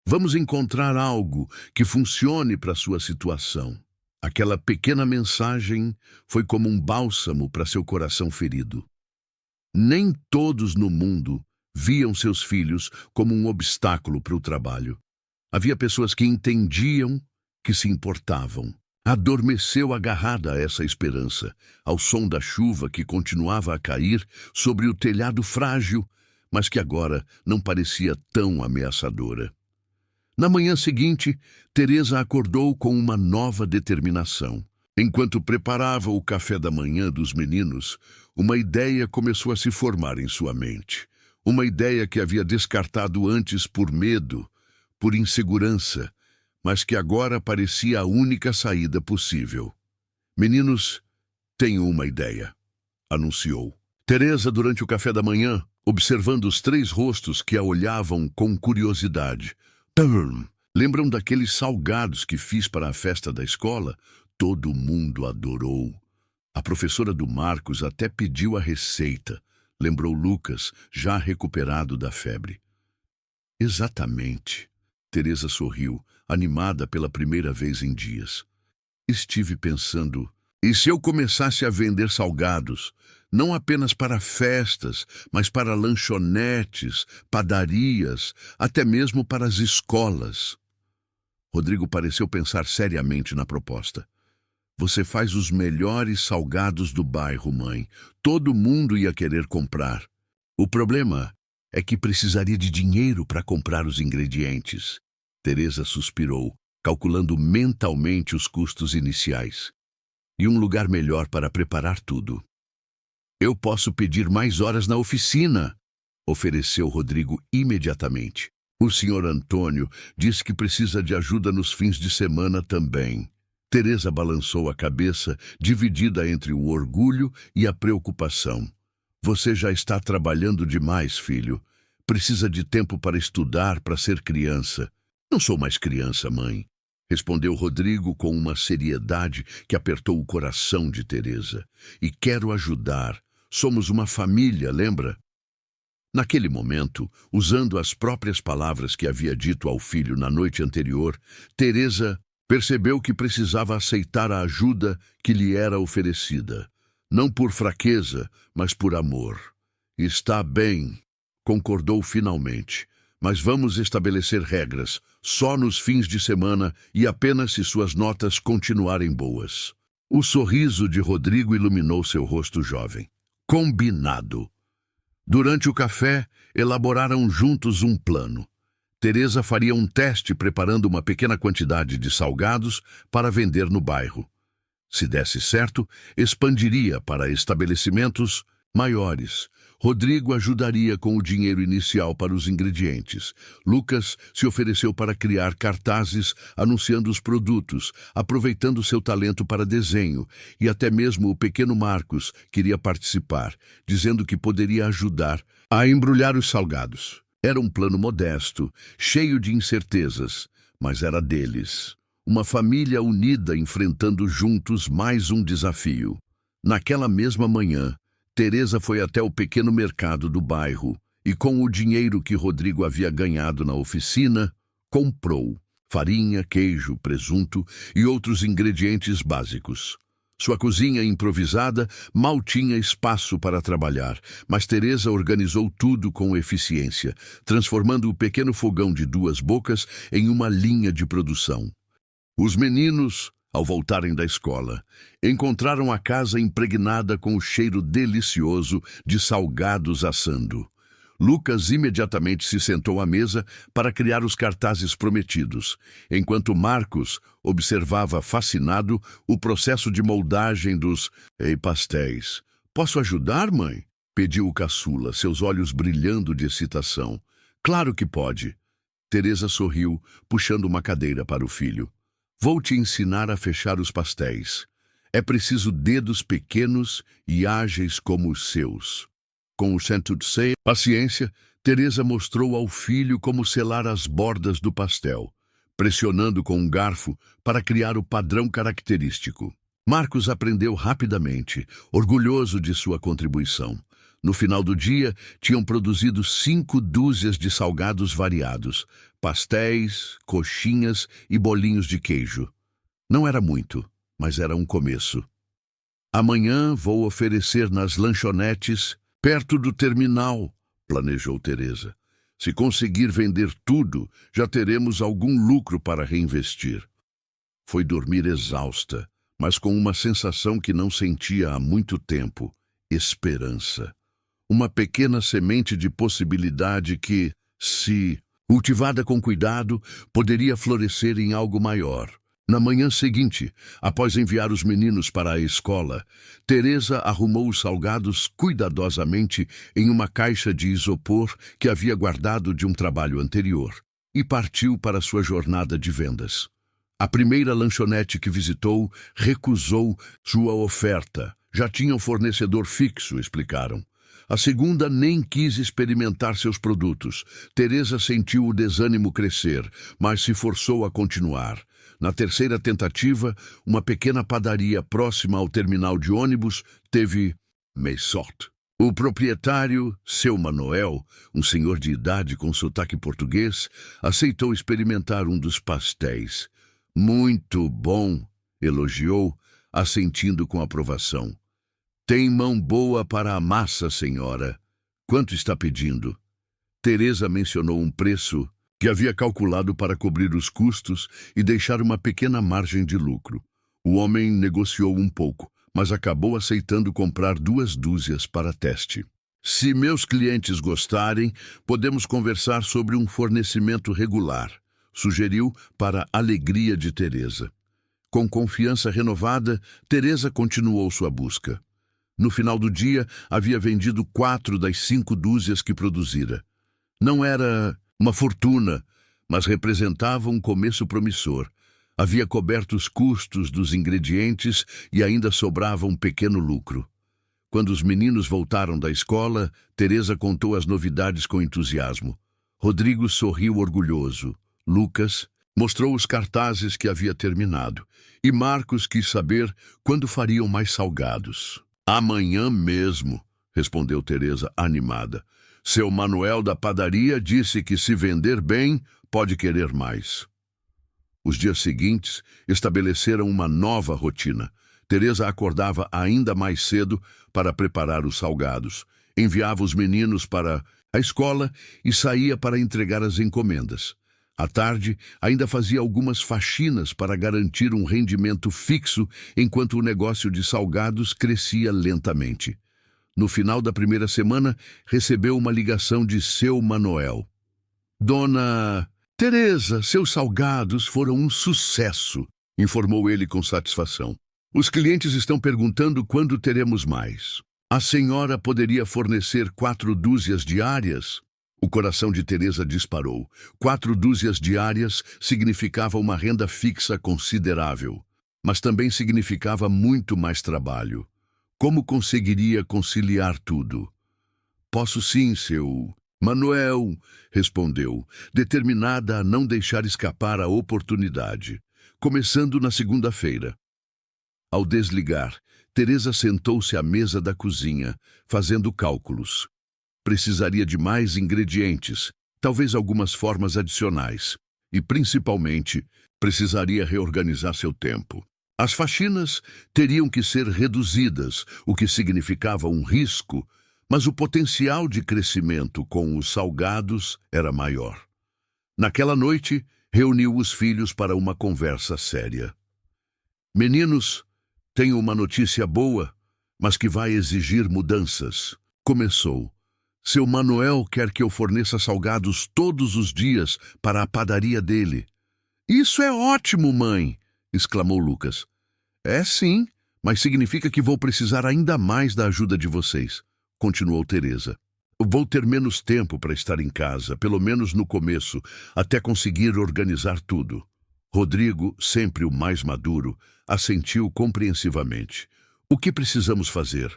Vamos encontrar algo que funcione para sua situação. Aquela pequena mensagem foi como um bálsamo para seu coração ferido. Nem todos no mundo viam seus filhos como um obstáculo para o trabalho. Havia pessoas que entendiam, que se importavam. Adormeceu agarrada a essa esperança, ao som da chuva que continuava a cair sobre o telhado frágil, mas que agora não parecia tão ameaçadora. Na manhã seguinte, Teresa acordou com uma nova determinação. Enquanto preparava o café da manhã dos meninos, uma ideia começou a se formar em sua mente. Uma ideia que havia descartado antes por medo, por insegurança, mas que agora parecia a única saída possível. Meninos, tenho uma ideia, anunciou. Teresa, durante o café da manhã, observando os 3 rostos que a olhavam com curiosidade. Lembram daqueles salgados que fiz para a festa da escola? Todo mundo adorou. A professora do Marcos até pediu a receita, lembrou Lucas, já recuperado da febre. Exatamente. Teresa sorriu, animada pela primeira vez em dias. Estive pensando, e se eu começasse a vender salgados, não apenas para festas, mas para lanchonetes, padarias, até mesmo para as escolas? Rodrigo pareceu pensar seriamente na proposta. Você faz os melhores salgados do bairro, mãe. Todo mundo ia querer comprar. O problema é que precisaria de dinheiro para comprar os ingredientes. Teresa suspirou, calculando mentalmente os custos iniciais. E um lugar melhor para preparar tudo. Eu posso pedir mais horas na oficina, ofereceu Rodrigo imediatamente. O senhor Antônio disse que precisa de ajuda nos fins de semana também. Teresa balançou a cabeça, dividida entre o orgulho e a preocupação. Você já está trabalhando demais, filho. Precisa de tempo para estudar, para ser criança. Não sou mais criança, mãe, respondeu Rodrigo com uma seriedade que apertou o coração de Teresa. E quero ajudar. Somos uma família, lembra? Naquele momento, usando as próprias palavras que havia dito ao filho na noite anterior, Teresa percebeu que precisava aceitar a ajuda que lhe era oferecida. Não por fraqueza, mas por amor. Está bem, concordou finalmente. Mas vamos estabelecer regras, só nos fins de semana e apenas se suas notas continuarem boas. O sorriso de Rodrigo iluminou seu rosto jovem. Combinado. Durante o café, elaboraram juntos um plano. Teresa faria um teste preparando uma pequena quantidade de salgados para vender no bairro. Se desse certo, expandiria para estabelecimentos maiores. Rodrigo ajudaria com o dinheiro inicial para os ingredientes. Lucas se ofereceu para criar cartazes anunciando os produtos, aproveitando seu talento para desenho, e até mesmo o pequeno Marcos queria participar, dizendo que poderia ajudar a embrulhar os salgados. Era um plano modesto, cheio de incertezas, mas era deles. Uma família unida enfrentando juntos mais um desafio. Naquela mesma manhã, Teresa foi até o pequeno mercado do bairro e, com o dinheiro que Rodrigo havia ganhado na oficina, comprou farinha, queijo, presunto e outros ingredientes básicos. Sua cozinha improvisada mal tinha espaço para trabalhar, mas Teresa organizou tudo com eficiência, transformando o pequeno fogão de 2 bocas em uma linha de produção. Os meninos, ao voltarem da escola, encontraram a casa impregnada com o cheiro delicioso de salgados assando. Lucas imediatamente se sentou à mesa para criar os cartazes prometidos, enquanto Marcos observava fascinado o processo de moldagem dos pastéis. "Posso ajudar, mãe?" pediu o caçula, seus olhos brilhando de excitação. "Claro que pode." Teresa sorriu, puxando uma cadeira para o filho. "Vou te ensinar a fechar os pastéis. É preciso dedos pequenos e ágeis como os seus." Com o centro de paciência, Teresa mostrou ao filho como selar as bordas do pastel, pressionando com um garfo para criar o padrão característico. Marcos aprendeu rapidamente, orgulhoso de sua contribuição. No final do dia, tinham produzido 5 dúzias de salgados variados, pastéis, coxinhas e bolinhos de queijo. Não era muito, mas era um começo. "Amanhã vou oferecer nas lanchonetes perto do terminal", planejou Teresa. "Se conseguir vender tudo, já teremos algum lucro para reinvestir." Foi dormir exausta, mas com uma sensação que não sentia há muito tempo: esperança. Uma pequena semente de possibilidade que, se cultivada com cuidado, poderia florescer em algo maior. Na manhã seguinte, após enviar os meninos para a escola, Teresa arrumou os salgados cuidadosamente em uma caixa de isopor que havia guardado de um trabalho anterior e partiu para sua jornada de vendas. A primeira lanchonete que visitou recusou sua oferta. Já tinha um fornecedor fixo, explicaram. A segunda nem quis experimentar seus produtos. Teresa sentiu o desânimo crescer, mas se forçou a continuar. Na terceira tentativa, uma pequena padaria próxima ao terminal de ônibus teve sorte. O proprietário, seu Manuel, um senhor de idade com sotaque português, aceitou experimentar um dos pastéis. "Muito bom", elogiou, assentindo com aprovação. "Tem mão boa para a massa, senhora. Quanto está pedindo?" Teresa mencionou um preço que havia calculado para cobrir os custos e deixar uma pequena margem de lucro. O homem negociou um pouco, mas acabou aceitando comprar 2 dúzias para teste. "Se meus clientes gostarem, podemos conversar sobre um fornecimento regular", sugeriu para a alegria de Teresa. Com confiança renovada, Teresa continuou sua busca. No final do dia, havia vendido 4 das 5 dúzias que produzira. Não era uma fortuna, mas representava um começo promissor. Havia coberto os custos dos ingredientes e ainda sobrava um pequeno lucro. Quando os meninos voltaram da escola, Teresa contou as novidades com entusiasmo. Rodrigo sorriu orgulhoso. Lucas mostrou os cartazes que havia terminado. E Marcos quis saber quando fariam mais salgados. "Amanhã mesmo", respondeu Teresa animada. "Seu Manuel da padaria disse que se vender bem, pode querer mais." Os dias seguintes estabeleceram uma nova rotina. Teresa acordava ainda mais cedo para preparar os salgados, enviava os meninos para a escola e saía para entregar as encomendas. À tarde, ainda fazia algumas faxinas para garantir um rendimento fixo enquanto o negócio de salgados crescia lentamente. No final da primeira semana, recebeu uma ligação de seu Manuel. "Dona Teresa, seus salgados foram um sucesso", informou ele com satisfação. "Os clientes estão perguntando quando teremos mais. A senhora poderia fornecer 4 dúzias diárias?" O coração de Teresa disparou. 4 dúzias diárias significava uma renda fixa considerável, mas também significava muito mais trabalho. Como conseguiria conciliar tudo? "Posso sim, seu Manuel", respondeu, determinada a não deixar escapar a oportunidade. Começando na segunda-feira. Ao desligar, Teresa sentou-se à mesa da cozinha, fazendo cálculos. Precisaria de mais ingredientes, talvez algumas formas adicionais, e, principalmente, precisaria reorganizar seu tempo. As faxinas teriam que ser reduzidas, o que significava um risco, mas o potencial de crescimento com os salgados era maior. Naquela noite, reuniu os filhos para uma conversa séria. Meninos, tenho uma notícia boa, mas que vai exigir mudanças. Começou. Seu Manuel quer que eu forneça salgados todos os dias para a padaria dele. Isso é ótimo, mãe! Exclamou Lucas. É sim, mas significa que vou precisar ainda mais da ajuda de vocês, continuou Teresa. Vou ter menos tempo para estar em casa, pelo menos no começo, até conseguir organizar tudo. Rodrigo, sempre o mais maduro, assentiu compreensivamente. O que precisamos fazer?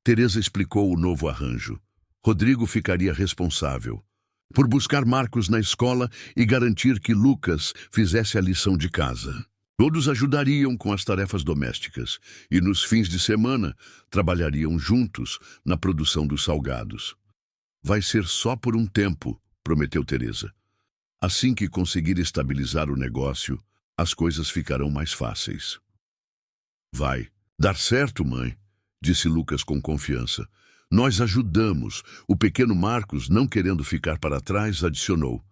Teresa explicou o novo arranjo. Rodrigo ficaria responsável por buscar Marcos na escola e garantir que Lucas fizesse a lição de casa. Todos ajudariam com as tarefas domésticas e, nos fins de semana, trabalhariam juntos na produção dos salgados. Vai ser só por um tempo, prometeu Teresa. Assim que conseguir estabilizar o negócio, as coisas ficarão mais fáceis. Vai dar certo, mãe, disse Lucas com confiança. Nós ajudamos. O pequeno Marcos, não querendo ficar para trás, adicionou.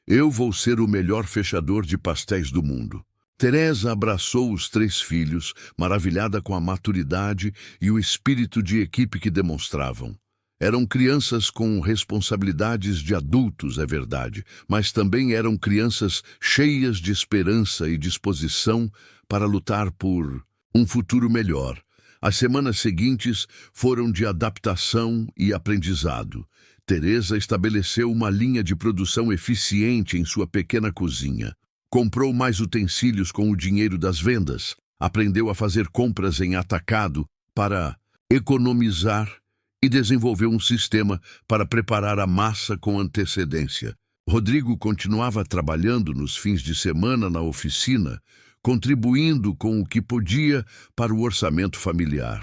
Eu vou ser o melhor fechador de pastéis do mundo. Teresa abraçou os 3 filhos, maravilhada com a maturidade e o espírito de equipe que demonstravam. Eram crianças com responsabilidades de adultos, é verdade, mas também eram crianças cheias de esperança e disposição para lutar por um futuro melhor. As semanas seguintes foram de adaptação e aprendizado. Teresa estabeleceu uma linha de produção eficiente em sua pequena cozinha. Comprou mais utensílios com o dinheiro das vendas. Aprendeu a fazer compras em atacado para economizar e desenvolveu um sistema para preparar a massa com antecedência. Rodrigo continuava trabalhando nos fins de semana na oficina, contribuindo com o que podia para o orçamento familiar.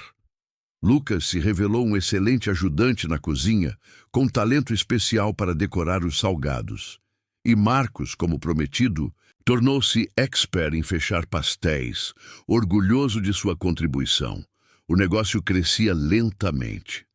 Lucas se revelou um excelente ajudante na cozinha, com talento especial para decorar os salgados. E Marcos, como prometido, tornou-se expert em fechar pastéis, orgulhoso de sua contribuição. O negócio crescia lentamente.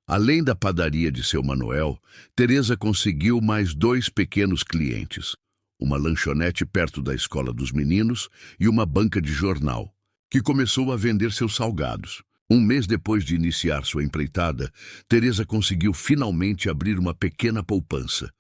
Além da padaria de seu Manuel, Teresa conseguiu mais 2 pequenos clientes. Uma lanchonete perto da escola dos meninos e uma banca de jornal, que começou a vender seus salgados. Um mês depois de iniciar sua empreitada, Teresa conseguiu finalmente abrir uma pequena poupança.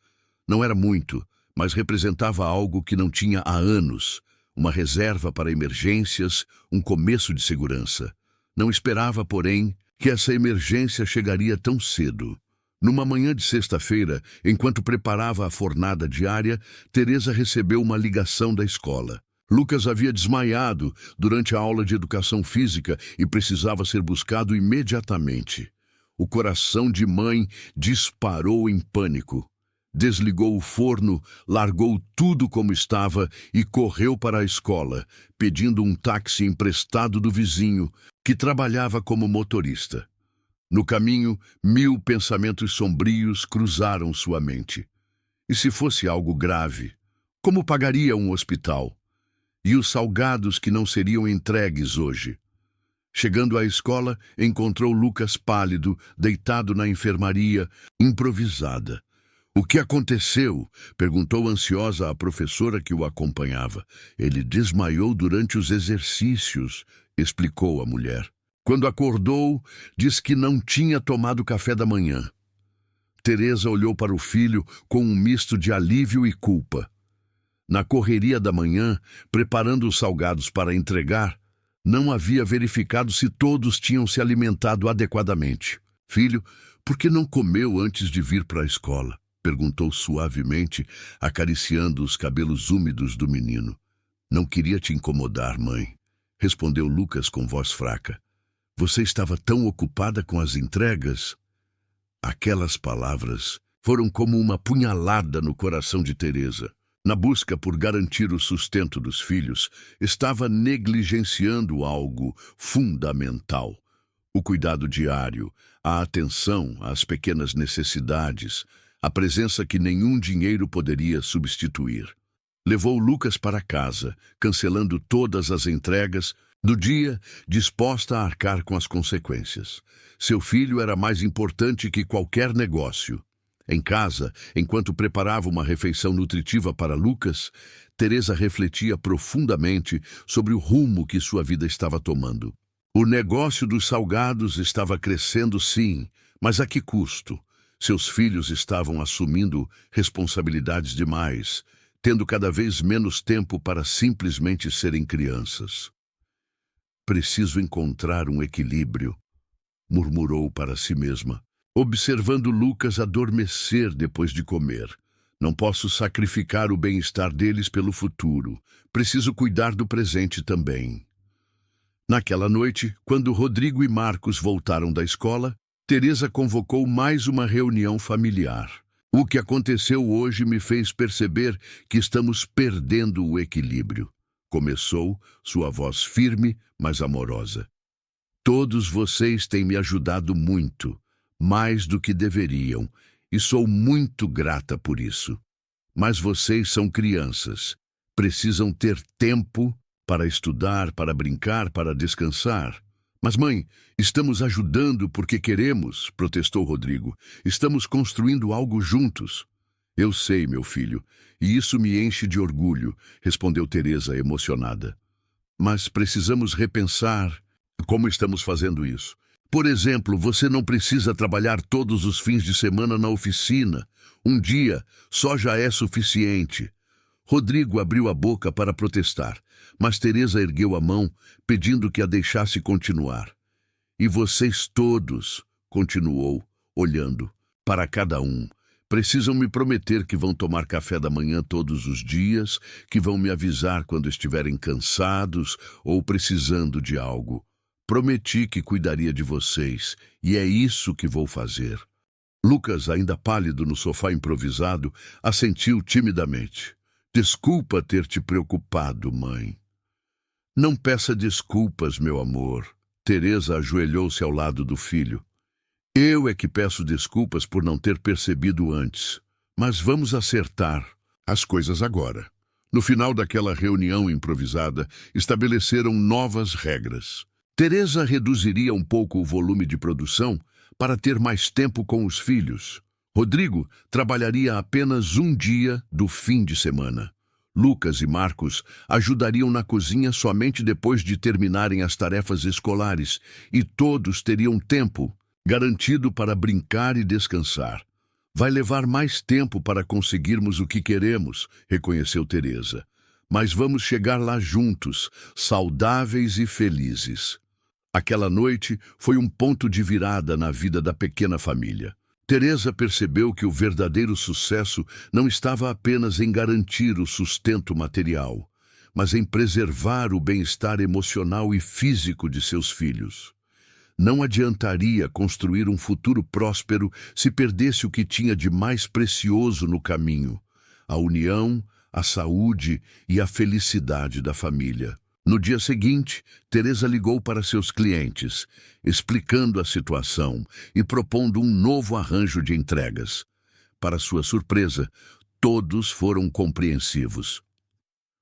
Não era muito, mas representava algo que não tinha há anos, uma reserva para emergências, um começo de segurança. Não esperava, porém, que essa emergência chegaria tão cedo. Numa manhã de sexta-feira, enquanto preparava a fornada diária, Teresa recebeu uma ligação da escola. Lucas havia desmaiado durante a aula de educação física e precisava ser buscado imediatamente. O coração de mãe disparou em pânico. Desligou o forno, largou tudo como estava e correu para a escola, pedindo um táxi emprestado do vizinho, que trabalhava como motorista. No caminho, 1000 pensamentos sombrios cruzaram sua mente. E se fosse algo grave? Como pagaria um hospital? E os salgados que não seriam entregues hoje? Chegando à escola, encontrou Lucas pálido, deitado na enfermaria, improvisada. O que aconteceu? Perguntou ansiosa a professora que o acompanhava. Ele desmaiou durante os exercícios, explicou a mulher. Quando acordou, disse que não tinha tomado café da manhã. Teresa olhou para o filho com um misto de alívio e culpa. Na correria da manhã, preparando os salgados para entregar, não havia verificado se todos tinham se alimentado adequadamente. Filho, por que não comeu antes de vir para a escola? Perguntou suavemente, acariciando os cabelos úmidos do menino. Não queria te incomodar, mãe, respondeu Lucas com voz fraca. Você estava tão ocupada com as entregas? Aquelas palavras foram como uma punhalada no coração de Teresa. Na busca por garantir o sustento dos filhos, estava negligenciando algo fundamental. O cuidado diário, a atenção às pequenas necessidades, a presença que nenhum dinheiro poderia substituir. Levou Lucas para casa, cancelando todas as entregas, do dia, disposta a arcar com as consequências. Seu filho era mais importante que qualquer negócio. Em casa, enquanto preparava uma refeição nutritiva para Lucas, Teresa refletia profundamente sobre o rumo que sua vida estava tomando. O negócio dos salgados estava crescendo, sim, mas a que custo? Seus filhos estavam assumindo responsabilidades demais, tendo cada vez menos tempo para simplesmente serem crianças. Preciso encontrar um equilíbrio, murmurou para si mesma, observando Lucas adormecer depois de comer. Não posso sacrificar o bem-estar deles pelo futuro. Preciso cuidar do presente também. Naquela noite, quando Rodrigo e Marcos voltaram da escola, Teresa convocou mais uma reunião familiar. O que aconteceu hoje me fez perceber que estamos perdendo o equilíbrio. Começou, sua voz firme, mas amorosa. Todos vocês têm me ajudado muito, mais do que deveriam, e sou muito grata por isso. Mas vocês são crianças. Precisam ter tempo para estudar, para brincar, para descansar. Mas, mãe, estamos ajudando porque queremos, protestou Rodrigo. Estamos construindo algo juntos. Eu sei, meu filho, e isso me enche de orgulho, respondeu Teresa, emocionada. Mas precisamos repensar como estamos fazendo isso. Por exemplo, você não precisa trabalhar todos os fins de semana na oficina. Um dia só já é suficiente. Rodrigo abriu a boca para protestar, mas Teresa ergueu a mão, pedindo que a deixasse continuar. E vocês todos, continuou, olhando, para cada um, precisam me prometer que vão tomar café da manhã todos os dias, que vão me avisar quando estiverem cansados ou precisando de algo. Prometi que cuidaria de vocês, e é isso que vou fazer. Lucas, ainda pálido no sofá improvisado, assentiu timidamente. Desculpa ter te preocupado, mãe. Não peça desculpas, meu amor. Teresa ajoelhou-se ao lado do filho. Eu é que peço desculpas por não ter percebido antes. Mas vamos acertar as coisas agora. No final daquela reunião improvisada, estabeleceram novas regras. Teresa reduziria um pouco o volume de produção para ter mais tempo com os filhos. Rodrigo trabalharia apenas um dia do fim de semana. Lucas e Marcos ajudariam na cozinha somente depois de terminarem as tarefas escolares e todos teriam tempo garantido para brincar e descansar. Vai levar mais tempo para conseguirmos o que queremos, reconheceu Teresa. Mas vamos chegar lá juntos, saudáveis e felizes. Aquela noite foi um ponto de virada na vida da pequena família. Teresa percebeu que o verdadeiro sucesso não estava apenas em garantir o sustento material, mas em preservar o bem-estar emocional e físico de seus filhos. Não adiantaria construir um futuro próspero se perdesse o que tinha de mais precioso no caminho: a união, a saúde e a felicidade da família. No dia seguinte, Teresa ligou para seus clientes, explicando a situação e propondo um novo arranjo de entregas. Para sua surpresa, todos foram compreensivos.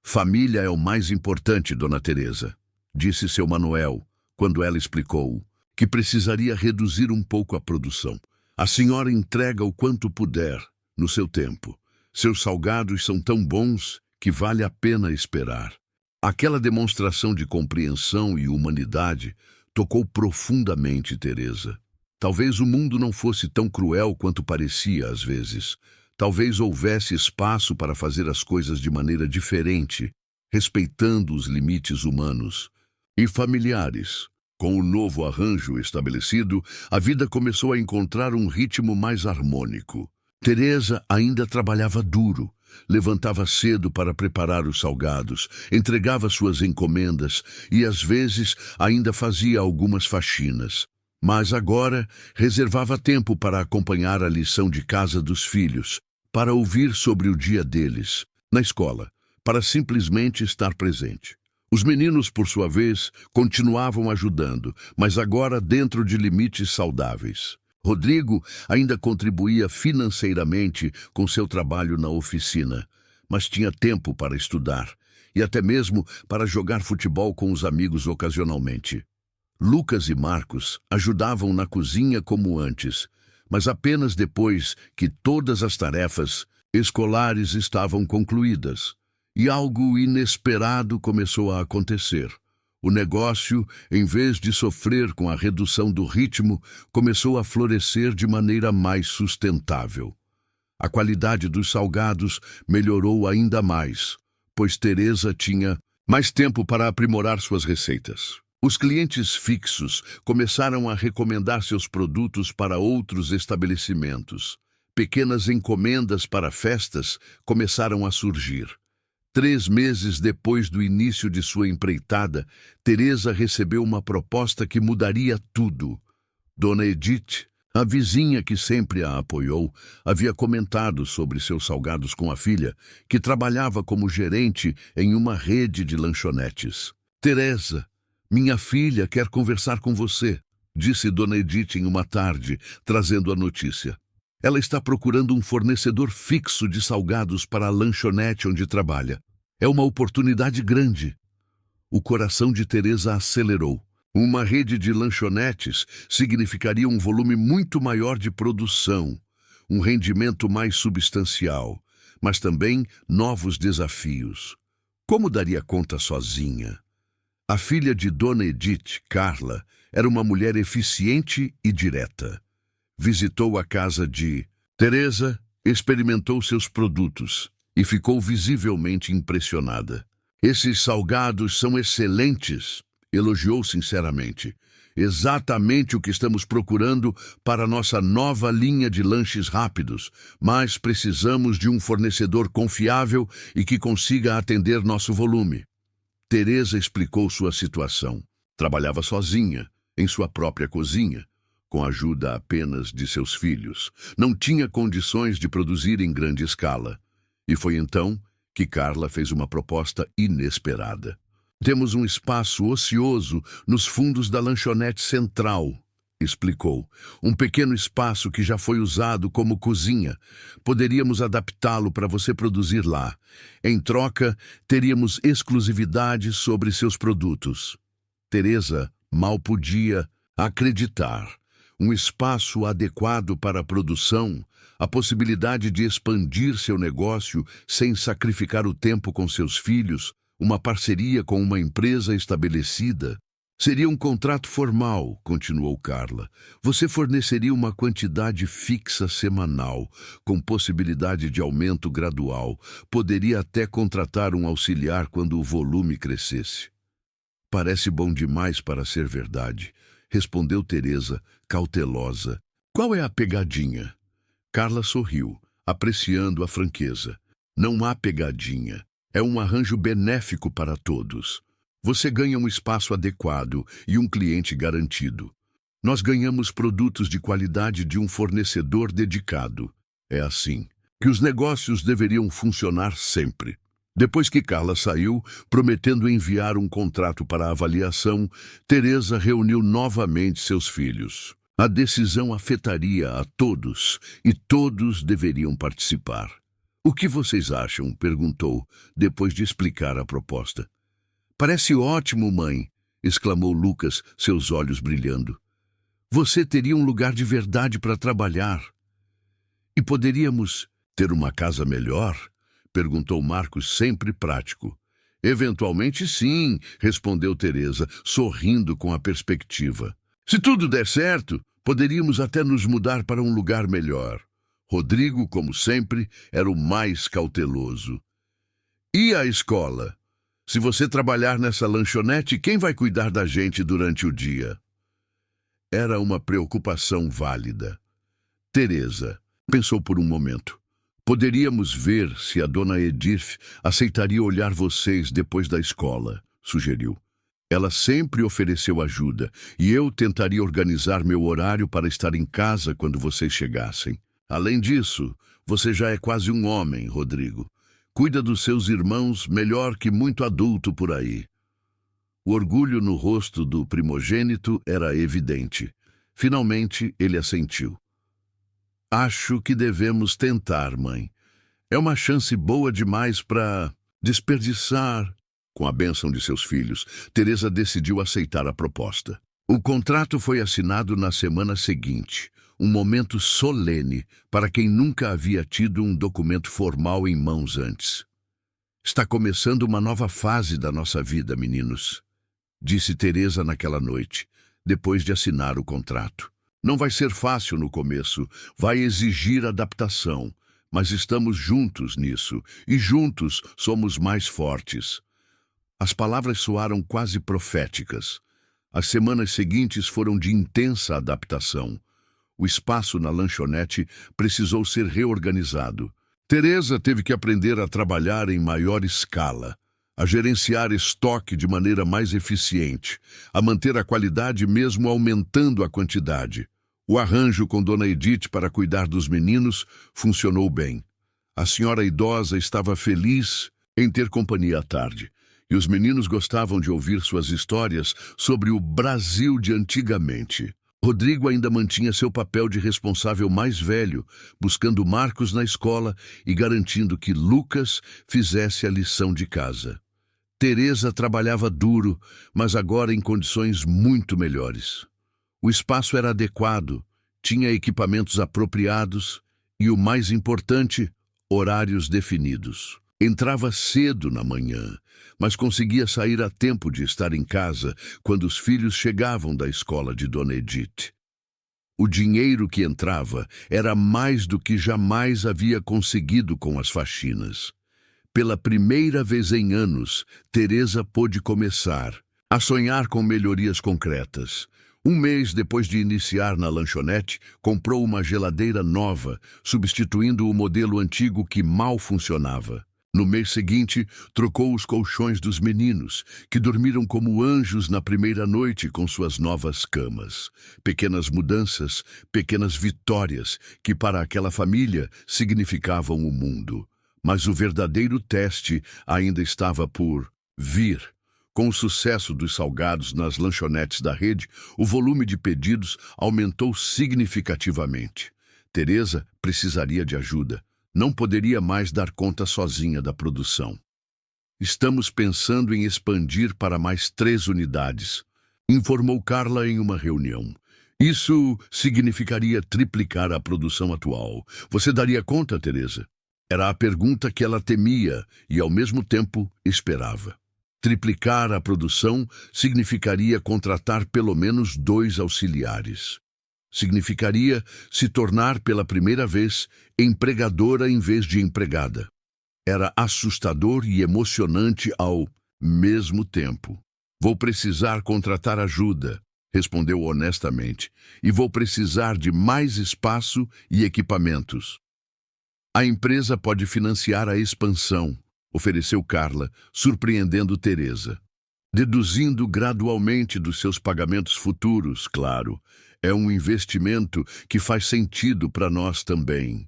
Família é o mais importante, Dona Teresa, disse seu Manuel, quando ela explicou que precisaria reduzir um pouco a produção. A senhora entrega o quanto puder, no seu tempo. Seus salgados são tão bons que vale a pena esperar. Aquela demonstração de compreensão e humanidade tocou profundamente Teresa. Talvez o mundo não fosse tão cruel quanto parecia às vezes. Talvez houvesse espaço para fazer as coisas de maneira diferente, respeitando os limites humanos e familiares. Com o novo arranjo estabelecido, a vida começou a encontrar um ritmo mais harmônico. Teresa ainda trabalhava duro. Levantava cedo para preparar os salgados, entregava suas encomendas e, às vezes, ainda fazia algumas faxinas. Mas agora reservava tempo para acompanhar a lição de casa dos filhos, para ouvir sobre o dia deles, na escola, para simplesmente estar presente. Os meninos, por sua vez, continuavam ajudando, mas agora dentro de limites saudáveis. Rodrigo ainda contribuía financeiramente com seu trabalho na oficina, mas tinha tempo para estudar e até mesmo para jogar futebol com os amigos ocasionalmente. Lucas e Marcos ajudavam na cozinha como antes, mas apenas depois que todas as tarefas escolares estavam concluídas. E algo inesperado começou a acontecer. O negócio, em vez de sofrer com a redução do ritmo, começou a florescer de maneira mais sustentável. A qualidade dos salgados melhorou ainda mais, pois Teresa tinha mais tempo para aprimorar suas receitas. Os clientes fixos começaram a recomendar seus produtos para outros estabelecimentos. Pequenas encomendas para festas começaram a surgir. 3 meses depois do início de sua empreitada, Teresa recebeu uma proposta que mudaria tudo. Dona Edith, a vizinha que sempre a apoiou, havia comentado sobre seus salgados com a filha, que trabalhava como gerente em uma rede de lanchonetes. Teresa, minha filha quer conversar com você, disse Dona Edith em uma tarde, trazendo a notícia. Ela está procurando um fornecedor fixo de salgados para a lanchonete onde trabalha. É uma oportunidade grande. O coração de Teresa acelerou. Uma rede de lanchonetes significaria um volume muito maior de produção, um rendimento mais substancial, mas também novos desafios. Como daria conta sozinha? A filha de Dona Edith, Carla, era uma mulher eficiente e direta. Visitou a casa de Teresa, experimentou seus produtos e ficou visivelmente impressionada. Esses salgados são excelentes, elogiou sinceramente. Exatamente o que estamos procurando para nossa nova linha de lanches rápidos, mas precisamos de um fornecedor confiável e que consiga atender nosso volume. Teresa explicou sua situação. Trabalhava sozinha, em sua própria cozinha, com a ajuda apenas de seus filhos. Não tinha condições de produzir em grande escala. E foi então que Carla fez uma proposta inesperada. Temos um espaço ocioso nos fundos da lanchonete central, explicou. Um pequeno espaço que já foi usado como cozinha. Poderíamos adaptá-lo para você produzir lá. Em troca, teríamos exclusividade sobre seus produtos. Teresa mal podia acreditar. Um espaço adequado para a produção, a possibilidade de expandir seu negócio sem sacrificar o tempo com seus filhos, uma parceria com uma empresa estabelecida. Seria um contrato formal, continuou Carla. Você forneceria uma quantidade fixa semanal, com possibilidade de aumento gradual. Poderia até contratar um auxiliar quando o volume crescesse. Parece bom demais para ser verdade, respondeu Teresa, cautelosa. Qual é a pegadinha? Carla sorriu, apreciando a franqueza. Não há pegadinha. É um arranjo benéfico para todos. Você ganha um espaço adequado e um cliente garantido. Nós ganhamos produtos de qualidade de um fornecedor dedicado. É assim que os negócios deveriam funcionar sempre. Depois que Carla saiu, prometendo enviar um contrato para avaliação, Teresa reuniu novamente seus filhos. A decisão afetaria a todos e todos deveriam participar. O que vocês acham? Perguntou, depois de explicar a proposta. Parece ótimo, mãe, exclamou Lucas, seus olhos brilhando. Você teria um lugar de verdade para trabalhar. E poderíamos ter uma casa melhor? Perguntou Marcos, sempre prático. Eventualmente sim, respondeu Teresa, sorrindo com a perspectiva. Se tudo der certo, poderíamos até nos mudar para um lugar melhor. Rodrigo, como sempre, era o mais cauteloso. E a escola? Se você trabalhar nessa lanchonete, quem vai cuidar da gente durante o dia? Era uma preocupação válida. Teresa pensou por um momento. Poderíamos ver se a Dona Edith aceitaria olhar vocês depois da escola, sugeriu. Ela sempre ofereceu ajuda e eu tentaria organizar meu horário para estar em casa quando vocês chegassem. Além disso, você já é quase um homem, Rodrigo. Cuida dos seus irmãos melhor que muito adulto por aí. O orgulho no rosto do primogênito era evidente. Finalmente, ele assentiu. Acho que devemos tentar, mãe. É uma chance boa demais para desperdiçar, Com a bênção de seus filhos, Teresa decidiu aceitar a proposta. O contrato foi assinado na semana seguinte, um momento solene para quem nunca havia tido um documento formal em mãos antes. Está começando uma nova fase da nossa vida, meninos, disse Teresa naquela noite, depois de assinar o contrato. Não vai ser fácil no começo, vai exigir adaptação, mas estamos juntos nisso, e juntos somos mais fortes. As palavras soaram quase proféticas. As semanas seguintes foram de intensa adaptação. O espaço na lanchonete precisou ser reorganizado. Teresa teve que aprender a trabalhar em maior escala, a gerenciar estoque de maneira mais eficiente, a manter a qualidade mesmo aumentando a quantidade. O arranjo com Dona Edith para cuidar dos meninos funcionou bem. A senhora idosa estava feliz em ter companhia à tarde, e os meninos gostavam de ouvir suas histórias sobre o Brasil de antigamente. Rodrigo ainda mantinha seu papel de responsável mais velho, buscando Marcos na escola e garantindo que Lucas fizesse a lição de casa. Teresa trabalhava duro, mas agora em condições muito melhores. O espaço era adequado, tinha equipamentos apropriados e, o mais importante, horários definidos. Entrava cedo na manhã, mas conseguia sair a tempo de estar em casa quando os filhos chegavam da escola de Dona Edith. O dinheiro que entrava era mais do que jamais havia conseguido com as faxinas. Pela primeira vez em anos, Teresa pôde começar a sonhar com melhorias concretas. Um mês depois de iniciar na lanchonete, comprou uma geladeira nova, substituindo o modelo antigo que mal funcionava. No mês seguinte, trocou os colchões dos meninos, que dormiram como anjos na primeira noite com suas novas camas. Pequenas mudanças, pequenas vitórias, que para aquela família significavam o mundo. Mas o verdadeiro teste ainda estava por vir. Com o sucesso dos salgados nas lanchonetes da rede, o volume de pedidos aumentou significativamente. Teresa precisaria de ajuda. Não poderia mais dar conta sozinha da produção. Estamos pensando em expandir para mais 3 unidades, informou Carla em uma reunião. Isso significaria triplicar a produção atual. Você daria conta, Teresa? Era a pergunta que ela temia e, ao mesmo tempo, esperava. Triplicar a produção significaria contratar pelo menos 2 auxiliares. Significaria se tornar pela primeira vez empregadora em vez de empregada. Era assustador e emocionante ao mesmo tempo. Vou precisar contratar ajuda, respondeu honestamente, e vou precisar de mais espaço e equipamentos. A empresa pode financiar a expansão, ofereceu Carla, surpreendendo Teresa. Deduzindo gradualmente dos seus pagamentos futuros, claro. É um investimento que faz sentido para nós também.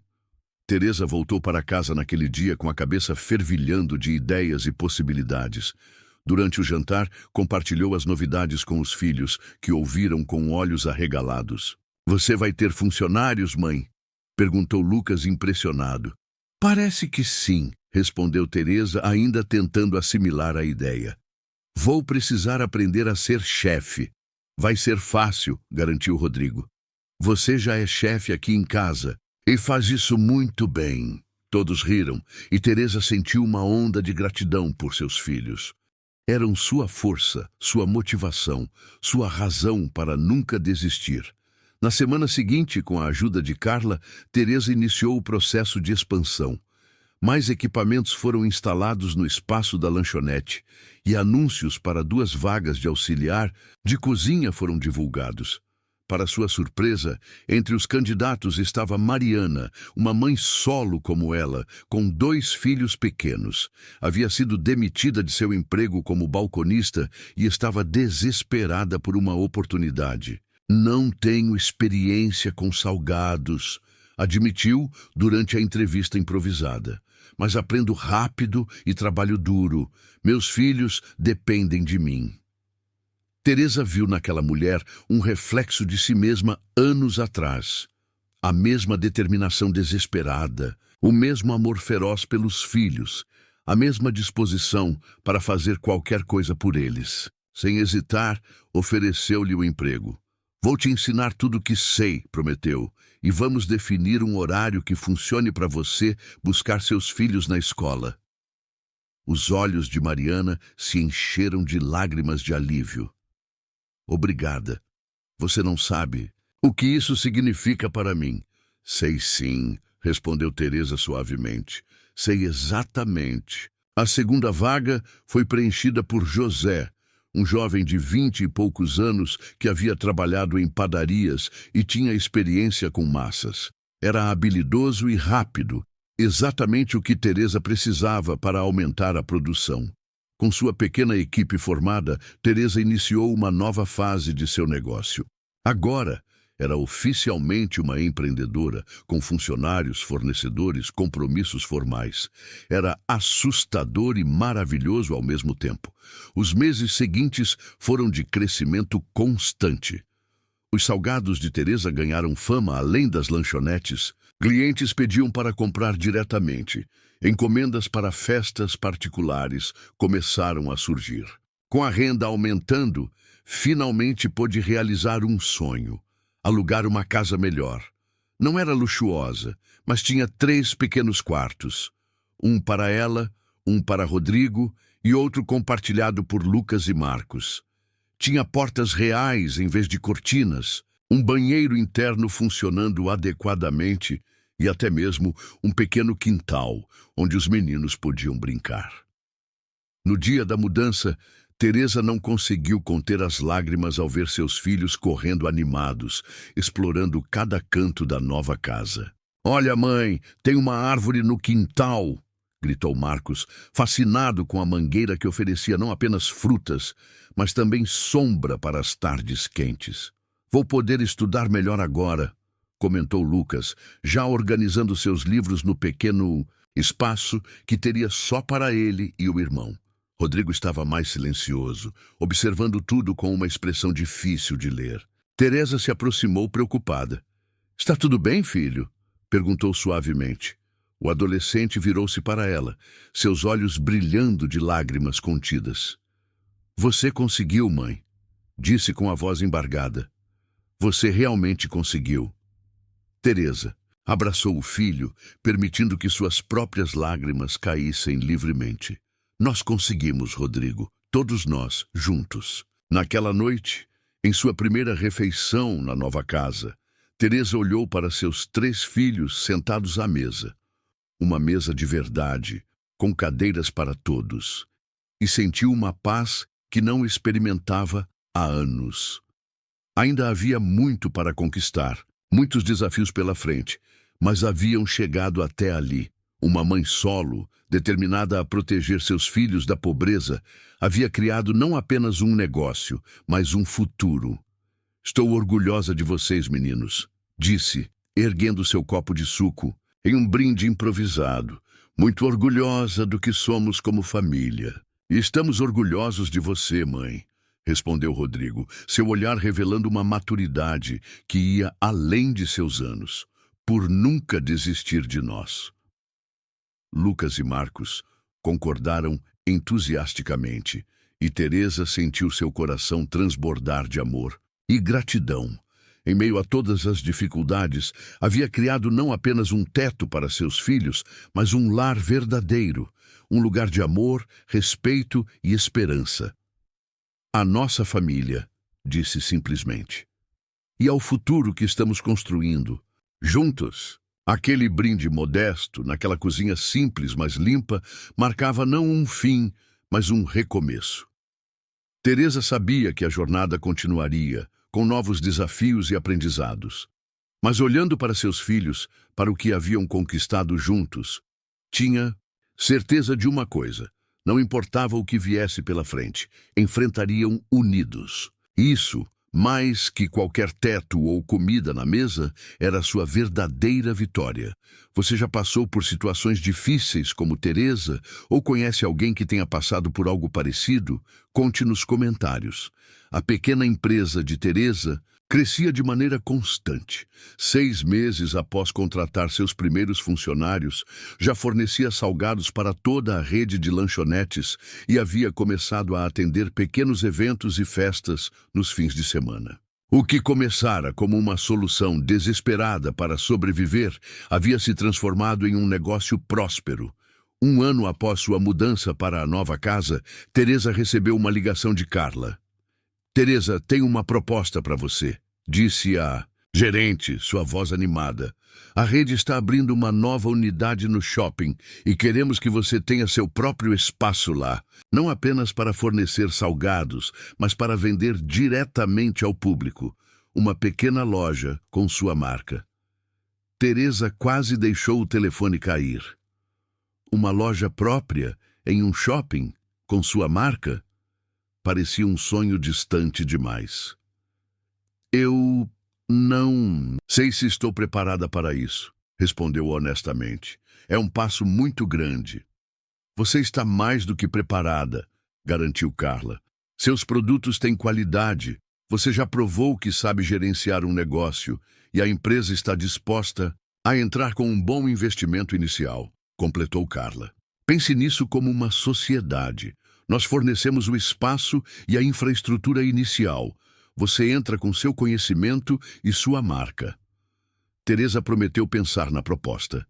Teresa voltou para casa naquele dia com a cabeça fervilhando de ideias e possibilidades. Durante o jantar, compartilhou as novidades com os filhos, que ouviram com olhos arregalados. Você vai ter funcionários, mãe? Perguntou Lucas impressionado. Parece que sim, respondeu Teresa, ainda tentando assimilar a ideia. Vou precisar aprender a ser chefe. Vai ser fácil, garantiu Rodrigo. Você já é chefe aqui em casa e faz isso muito bem. Todos riram e Teresa sentiu uma onda de gratidão por seus filhos. Eram sua força, sua motivação, sua razão para nunca desistir. Na semana seguinte, com a ajuda de Carla, Teresa iniciou o processo de expansão. Mais equipamentos foram instalados no espaço da lanchonete e anúncios para 2 vagas de auxiliar de cozinha foram divulgados. Para sua surpresa, entre os candidatos estava Mariana, uma mãe solo como ela, com 2 filhos pequenos. Havia sido demitida de seu emprego como balconista e estava desesperada por uma oportunidade. Não tenho experiência com salgados, admitiu durante a entrevista improvisada. Mas aprendo rápido e trabalho duro. Meus filhos dependem de mim. Teresa viu naquela mulher um reflexo de si mesma anos atrás. A mesma determinação desesperada, o mesmo amor feroz pelos filhos, a mesma disposição para fazer qualquer coisa por eles. Sem hesitar, ofereceu-lhe o emprego. Vou te ensinar tudo o que sei, prometeu, e vamos definir um horário que funcione para você buscar seus filhos na escola. Os olhos de Mariana se encheram de lágrimas de alívio. Obrigada. Você não sabe o que isso significa para mim. Sei sim, respondeu Teresa suavemente. Sei exatamente. A segunda vaga foi preenchida por José, um jovem de 20 e poucos anos que havia trabalhado em padarias e tinha experiência com massas. Era habilidoso e rápido, exatamente o que Teresa precisava para aumentar a produção. Com sua pequena equipe formada, Teresa iniciou uma nova fase de seu negócio. Agora, era oficialmente uma empreendedora, com funcionários, fornecedores, compromissos formais. Era assustador e maravilhoso ao mesmo tempo. Os meses seguintes foram de crescimento constante. Os salgados de Teresa ganharam fama além das lanchonetes. Clientes pediam para comprar diretamente. Encomendas para festas particulares começaram a surgir. Com a renda aumentando, finalmente pôde realizar um sonho: alugar uma casa melhor. Não era luxuosa, mas tinha 3 pequenos quartos. Um para ela, um para Rodrigo e outro compartilhado por Lucas e Marcos. Tinha portas reais em vez de cortinas, um banheiro interno funcionando adequadamente e até mesmo um pequeno quintal onde os meninos podiam brincar. No dia da mudança, Teresa não conseguiu conter as lágrimas ao ver seus filhos correndo animados, explorando cada canto da nova casa. "Olha, mãe, tem uma árvore no quintal!" gritou Marcos, fascinado com a mangueira que oferecia não apenas frutas, mas também sombra para as tardes quentes. "Vou poder estudar melhor agora", comentou Lucas, já organizando seus livros no pequeno espaço que teria só para ele e o irmão. Rodrigo estava mais silencioso, observando tudo com uma expressão difícil de ler. Teresa se aproximou preocupada. "Está tudo bem, filho?" perguntou suavemente. O adolescente virou-se para ela, seus olhos brilhando de lágrimas contidas. "Você conseguiu, mãe", disse com a voz embargada. "Você realmente conseguiu." Teresa abraçou o filho, permitindo que suas próprias lágrimas caíssem livremente. "Nós conseguimos, Rodrigo, todos nós, juntos." Naquela noite, em sua primeira refeição na nova casa, Teresa olhou para seus 3 filhos sentados à mesa. Uma mesa de verdade, com cadeiras para todos, e sentiu uma paz que não experimentava há anos. Ainda havia muito para conquistar, muitos desafios pela frente, mas haviam chegado até ali. Uma mãe solo, determinada a proteger seus filhos da pobreza, havia criado não apenas um negócio, mas um futuro. "Estou orgulhosa de vocês, meninos", disse, erguendo seu copo de suco, em um brinde improvisado. "Muito orgulhosa do que somos como família." "E estamos orgulhosos de você, mãe", respondeu Rodrigo, seu olhar revelando uma maturidade que ia além de seus anos, "por nunca desistir de nós." Lucas e Marcos concordaram entusiasticamente, e Teresa sentiu seu coração transbordar de amor e gratidão. Em meio a todas as dificuldades, havia criado não apenas um teto para seus filhos, mas um lar verdadeiro, um lugar de amor, respeito e esperança. "A nossa família", disse simplesmente. "E ao futuro que estamos construindo, juntos." Aquele brinde modesto, naquela cozinha simples, mas limpa, marcava não um fim, mas um recomeço. Teresa sabia que a jornada continuaria, com novos desafios e aprendizados. Mas olhando para seus filhos, para o que haviam conquistado juntos, tinha certeza de uma coisa: não importava o que viesse pela frente, enfrentariam unidos. Isso, mais que qualquer teto ou comida na mesa, era sua verdadeira vitória. Você já passou por situações difíceis como Teresa, ou conhece alguém que tenha passado por algo parecido? Conte nos comentários. A pequena empresa de Teresa Crescia de maneira constante. 6 meses após contratar seus primeiros funcionários, já fornecia salgados para toda a rede de lanchonetes e havia começado a atender pequenos eventos e festas nos fins de semana. O que começara como uma solução desesperada para sobreviver havia se transformado em um negócio próspero. 1 ano após sua mudança para a nova casa, Teresa recebeu uma ligação de Carla. Teresa, tenho uma proposta para você, disse a gerente, sua voz animada. A rede está abrindo uma nova unidade no shopping e queremos que você tenha seu próprio espaço lá, não apenas para fornecer salgados, mas para vender diretamente ao público. Uma pequena loja com sua marca. Teresa quase deixou o telefone cair. Uma loja própria em um shopping com sua marca? Parecia um sonho distante demais. Eu não sei se estou preparada para isso, respondeu honestamente. É um passo muito grande. Você está mais do que preparada, garantiu Carla. Seus produtos têm qualidade. Você já provou que sabe gerenciar um negócio e a empresa está disposta a entrar com um bom investimento inicial, completou Carla. Pense nisso como uma sociedade. Nós fornecemos o espaço e a infraestrutura inicial. Você entra com seu conhecimento e sua marca. Teresa prometeu pensar na proposta.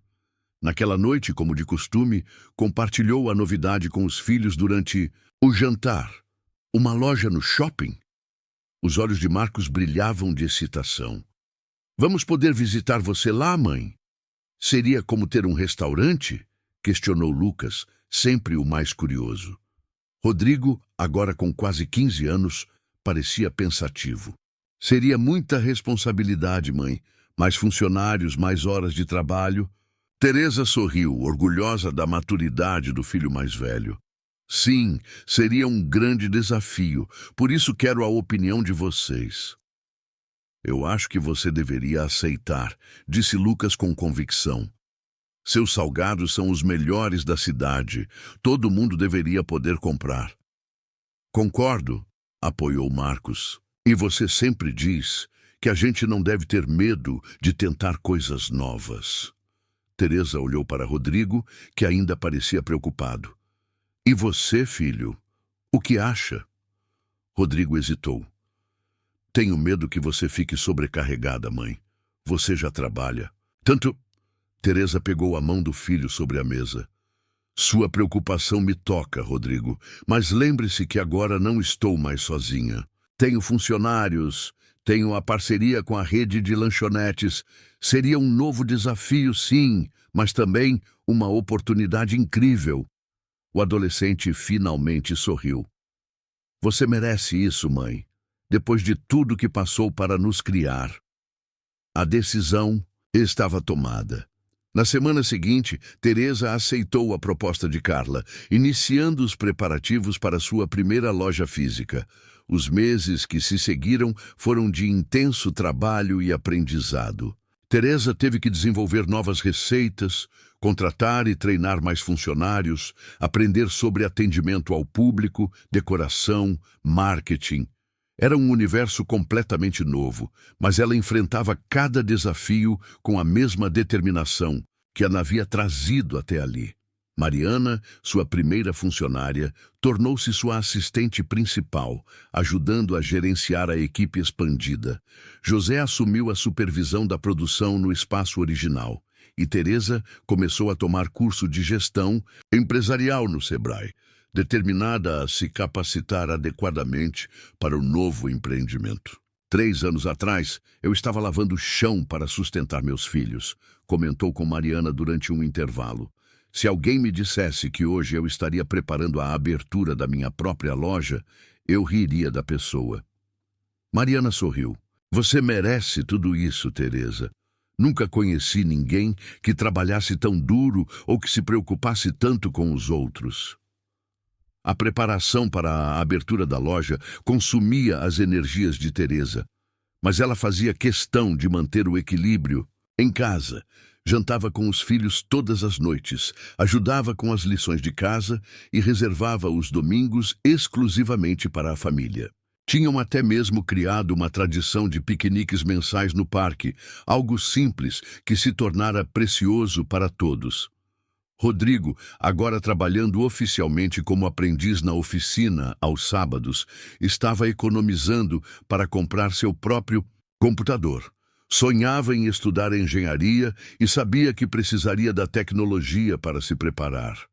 Naquela noite, como de costume, compartilhou a novidade com os filhos durante o jantar. Uma loja no shopping? Os olhos de Marcos brilhavam de excitação. Vamos poder visitar você lá, mãe? Seria como ter um restaurante? Questionou Lucas, sempre o mais curioso. Rodrigo, agora com quase 15 anos, parecia pensativo. Seria muita responsabilidade, mãe. Mais funcionários, mais horas de trabalho. Teresa sorriu, orgulhosa da maturidade do filho mais velho. Sim, seria um grande desafio. Por isso quero a opinião de vocês. Eu acho que você deveria aceitar, disse Lucas com convicção. Seus salgados são os melhores da cidade. Todo mundo deveria poder comprar. Concordo, apoiou Marcos. E você sempre diz que a gente não deve ter medo de tentar coisas novas. Teresa olhou para Rodrigo, que ainda parecia preocupado. E você, filho? O que acha? Rodrigo hesitou. Tenho medo que você fique sobrecarregada, mãe. Você já trabalha. Tanto... Teresa pegou a mão do filho sobre a mesa. Sua preocupação me toca, Rodrigo, mas lembre-se que agora não estou mais sozinha. Tenho funcionários, tenho a parceria com a rede de lanchonetes. Seria um novo desafio, sim, mas também uma oportunidade incrível. O adolescente finalmente sorriu. Você merece isso, mãe, depois de tudo que passou para nos criar. A decisão estava tomada. Na semana seguinte, Teresa aceitou a proposta de Carla, iniciando os preparativos para sua primeira loja física. Os meses que se seguiram foram de intenso trabalho e aprendizado. Teresa teve que desenvolver novas receitas, contratar e treinar mais funcionários, aprender sobre atendimento ao público, decoração, marketing. Era um universo completamente novo, mas ela enfrentava cada desafio com a mesma determinação que a havia trazido até ali. Mariana, sua primeira funcionária, tornou-se sua assistente principal, ajudando a gerenciar a equipe expandida. José assumiu a supervisão da produção no espaço original, e Teresa começou a tomar curso de gestão empresarial no Sebrae, determinada a se capacitar adequadamente para o novo empreendimento. 3 anos atrás, eu estava lavando chão para sustentar meus filhos, comentou com Mariana durante um intervalo. Se alguém me dissesse que hoje eu estaria preparando a abertura da minha própria loja, eu riria da pessoa. Mariana sorriu. Você merece tudo isso, Teresa. Nunca conheci ninguém que trabalhasse tão duro ou que se preocupasse tanto com os outros. A preparação para a abertura da loja consumia as energias de Teresa, mas ela fazia questão de manter o equilíbrio. Em casa, jantava com os filhos todas as noites, ajudava com as lições de casa e reservava os domingos exclusivamente para a família. Tinham até mesmo criado uma tradição de piqueniques mensais no parque, algo simples que se tornara precioso para todos. Rodrigo, agora trabalhando oficialmente como aprendiz na oficina aos sábados, estava economizando para comprar seu próprio computador. Sonhava em estudar engenharia e sabia que precisaria da tecnologia para se preparar.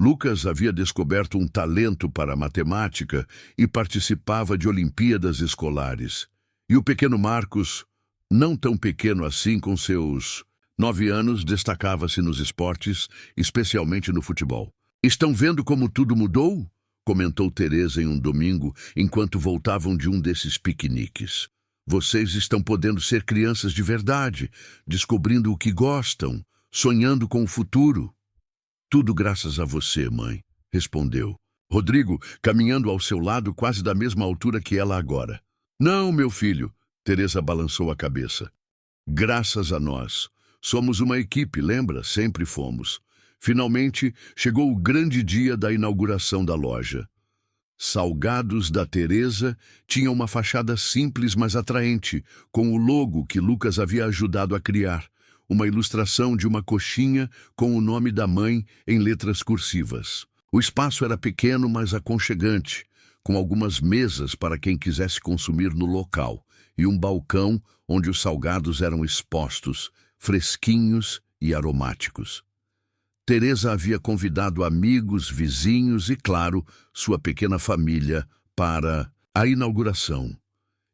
Lucas havia descoberto um talento para a matemática e participava de Olimpíadas escolares. E o pequeno Marcos, não tão pequeno assim, com seus 9 anos, destacava-se nos esportes, especialmente no futebol. "Estão vendo como tudo mudou?" comentou Teresa em um domingo, enquanto voltavam de um desses piqueniques. "Vocês estão podendo ser crianças de verdade, descobrindo o que gostam, sonhando com o futuro." "Tudo graças a você, mãe", respondeu. Rodrigo, caminhando ao seu lado quase da mesma altura que ela agora. "Não, meu filho", Teresa balançou a cabeça. "Graças a nós. Somos uma equipe, lembra? Sempre fomos." Finalmente, chegou o grande dia da inauguração da loja. Salgados da Teresa tinha uma fachada simples, mas atraente, com o logo que Lucas havia ajudado a criar. Uma ilustração de uma coxinha com o nome da mãe em letras cursivas. O espaço era pequeno, mas aconchegante, com algumas mesas para quem quisesse consumir no local, e um balcão onde os salgados eram expostos, fresquinhos e aromáticos. Teresa havia convidado amigos, vizinhos e, claro, sua pequena família para a inauguração.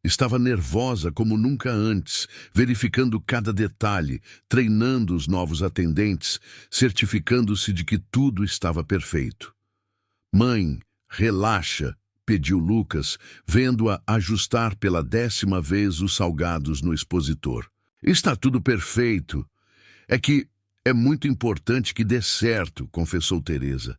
Estava nervosa como nunca antes, verificando cada detalhe, treinando os novos atendentes, certificando-se de que tudo estava perfeito. "Mãe, relaxa", pediu Lucas, vendo-a ajustar pela 10ª vez os salgados no expositor. "Está tudo perfeito. É que é muito importante que dê certo", confessou Teresa.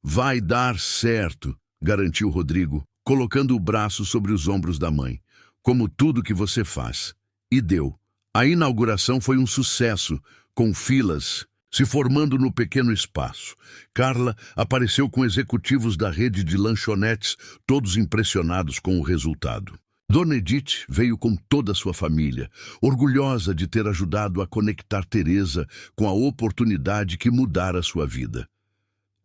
"Vai dar certo", garantiu Rodrigo, colocando o braço sobre os ombros da mãe. "Como tudo que você faz." E deu. A inauguração foi um sucesso, com filas se formando no pequeno espaço. Carla apareceu com executivos da rede de lanchonetes, todos impressionados com o resultado. Dona Edith veio com toda a sua família, orgulhosa de ter ajudado a conectar Teresa com a oportunidade que mudara sua vida.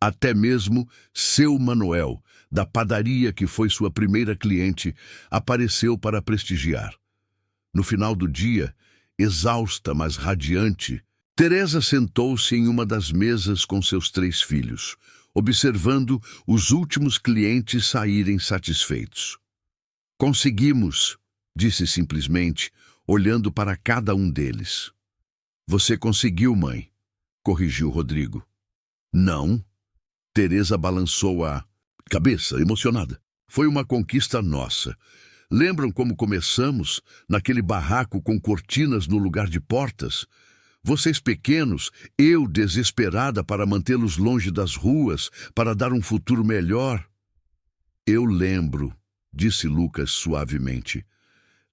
Até mesmo seu Manuel, da padaria que foi sua primeira cliente, apareceu para prestigiar. No final do dia, exausta, mas radiante, Teresa sentou-se em uma das mesas com seus 3 filhos, observando os últimos clientes saírem satisfeitos. "Conseguimos", disse simplesmente, olhando para cada um deles. "Você conseguiu, mãe", corrigiu Rodrigo. "Não." Teresa balançou a cabeça, emocionada. "Foi uma conquista nossa. Lembram como começamos, naquele barraco com cortinas no lugar de portas? Vocês pequenos, eu desesperada para mantê-los longe das ruas, para dar um futuro melhor." "Eu lembro", disse Lucas suavemente.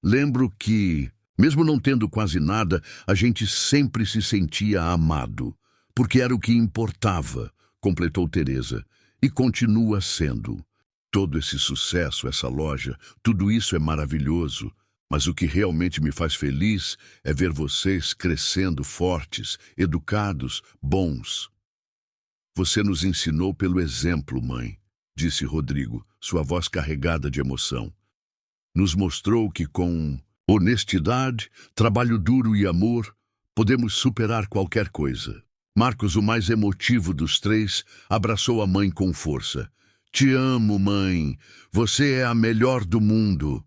"Lembro que, mesmo não tendo quase nada, a gente sempre se sentia amado, porque era o que importava", completou Teresa, "e continua sendo. Todo esse sucesso, essa loja, tudo isso é maravilhoso, mas o que realmente me faz feliz é ver vocês crescendo fortes, educados, bons." "Você nos ensinou pelo exemplo, mãe", disse Rodrigo, sua voz carregada de emoção. "Nos mostrou que com honestidade, trabalho duro e amor, podemos superar qualquer coisa." Marcos, o mais emotivo dos 3, abraçou a mãe com força. "Te amo, mãe. Você é a melhor do mundo."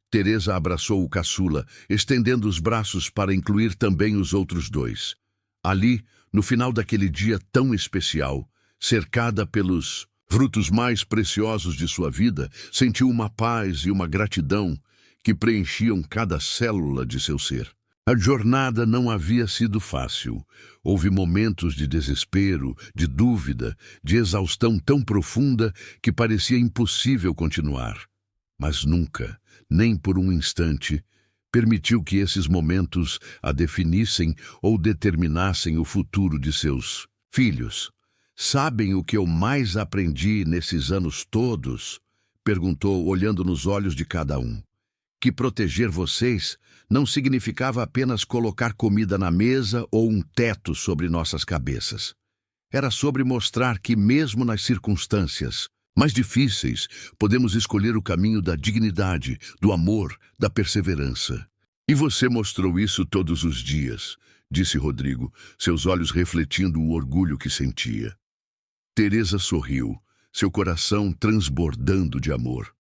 Teresa abraçou o caçula, estendendo os braços para incluir também os outros 2. Ali, no final daquele dia tão especial, cercada pelos frutos mais preciosos de sua vida, sentiu uma paz e uma gratidão que preenchiam cada célula de seu ser. A jornada não havia sido fácil. Houve momentos de desespero, de dúvida, de exaustão tão profunda que parecia impossível continuar. Mas nunca, nem por um instante, permitiu que esses momentos a definissem ou determinassem o futuro de seus filhos. "Sabem o que eu mais aprendi nesses anos todos?", perguntou, olhando nos olhos de cada um. Que proteger vocês não significava apenas colocar comida na mesa ou um teto sobre nossas cabeças. Era sobre mostrar que, mesmo nas circunstâncias mais difíceis, podemos escolher o caminho da dignidade, do amor, da perseverança. E você mostrou isso todos os dias, disse Rodrigo, seus olhos refletindo o orgulho que sentia. Teresa sorriu, seu coração transbordando de amor.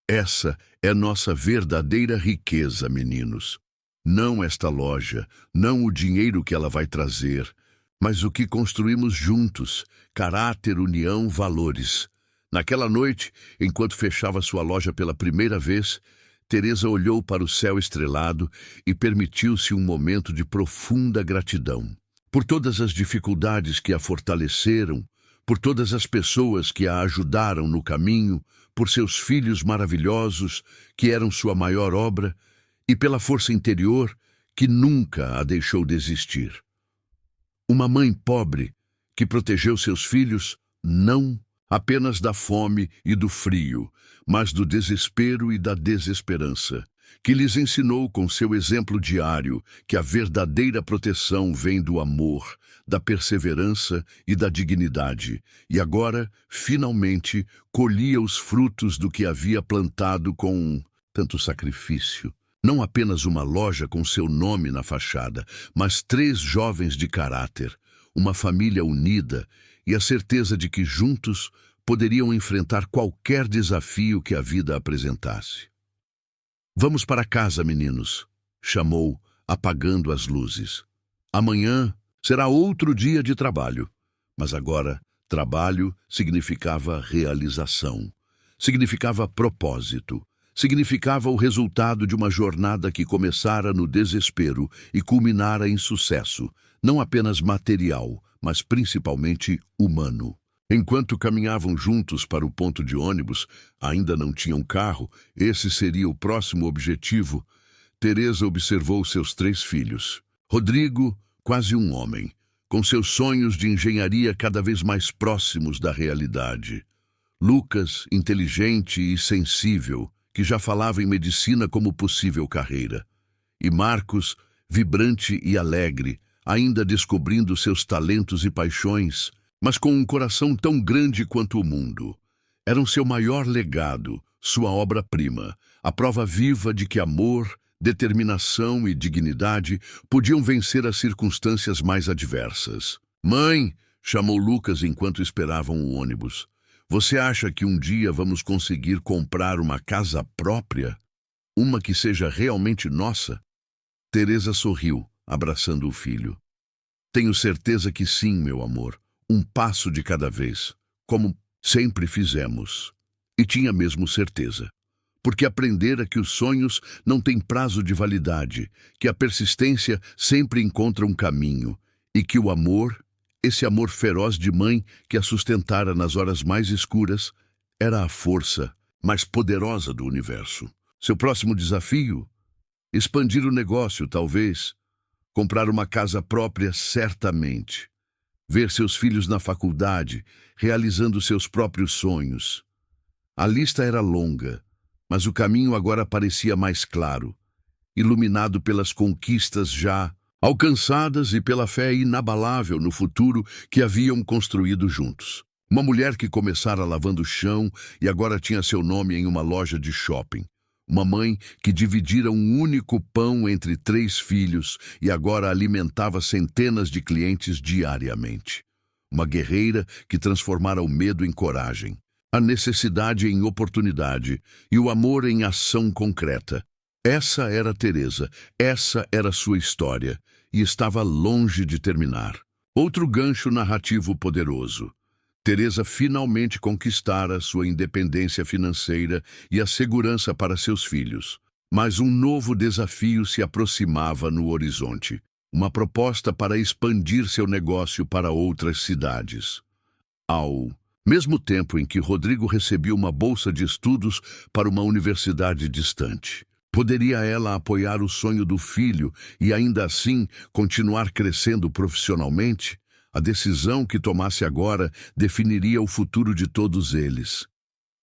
Essa é nossa verdadeira riqueza, meninos. Não esta loja, não o dinheiro que ela vai trazer, mas o que construímos juntos, caráter, união, valores. Naquela noite, enquanto fechava sua loja pela primeira vez, Teresa olhou para o céu estrelado e permitiu-se um momento de profunda gratidão. Por todas as dificuldades que a fortaleceram, por todas as pessoas que a ajudaram no caminho, por seus filhos maravilhosos, que eram sua maior obra, e pela força interior que nunca a deixou desistir. Uma mãe pobre que protegeu seus filhos não apenas da fome e do frio, mas do desespero e da desesperança, que lhes ensinou com seu exemplo diário que a verdadeira proteção vem do amor, da perseverança e da dignidade, e agora, finalmente, colhia os frutos do que havia plantado com tanto sacrifício. Não apenas uma loja com seu nome na fachada, mas 3 jovens de caráter, uma família unida e a certeza de que juntos poderiam enfrentar qualquer desafio que a vida apresentasse. Vamos para casa, meninos, chamou, apagando as luzes. Amanhã será outro dia de trabalho, mas agora trabalho significava realização, significava propósito, significava o resultado de uma jornada que começara no desespero e culminara em sucesso, não apenas material, mas principalmente humano. Enquanto caminhavam juntos para o ponto de ônibus, ainda não tinham carro, esse seria o próximo objetivo. Teresa observou seus 3 filhos. Rodrigo, quase um homem, com seus sonhos de engenharia cada vez mais próximos da realidade. Lucas, inteligente e sensível, que já falava em medicina como possível carreira. E Marcos, vibrante e alegre, ainda descobrindo seus talentos e paixões, mas com um coração tão grande quanto o mundo. Eram seu maior legado, sua obra-prima, a prova viva de que amor, determinação e dignidade podiam vencer as circunstâncias mais adversas. "Mãe", chamou Lucas enquanto esperavam o ônibus, "você acha que um dia vamos conseguir comprar uma casa própria? Uma que seja realmente nossa?" Teresa sorriu, abraçando o filho. "Tenho certeza que sim, meu amor. Um passo de cada vez, como sempre fizemos." E tinha mesmo certeza. Porque aprendera que os sonhos não têm prazo de validade, que a persistência sempre encontra um caminho, e que o amor, esse amor feroz de mãe que a sustentara nas horas mais escuras, era a força mais poderosa do universo. Seu próximo desafio? Expandir o negócio, talvez. Comprar uma casa própria, certamente. Ver seus filhos na faculdade, realizando seus próprios sonhos. A lista era longa, mas o caminho agora parecia mais claro, iluminado pelas conquistas já alcançadas e pela fé inabalável no futuro que haviam construído juntos. Uma mulher que começara lavando o chão e agora tinha seu nome em uma loja de shopping. Uma mãe que dividira um único pão entre 3 filhos e agora alimentava centenas de clientes diariamente. Uma guerreira que transformara o medo em coragem, a necessidade em oportunidade e o amor em ação concreta. Essa era Teresa, essa era sua história, e estava longe de terminar. Outro gancho narrativo poderoso. Teresa finalmente conquistara sua independência financeira e a segurança para seus filhos. Mas um novo desafio se aproximava no horizonte. Uma proposta para expandir seu negócio para outras cidades. Ao mesmo tempo em que Rodrigo recebia uma bolsa de estudos para uma universidade distante. Poderia ela apoiar o sonho do filho e ainda assim continuar crescendo profissionalmente? A decisão que tomasse agora definiria o futuro de todos eles.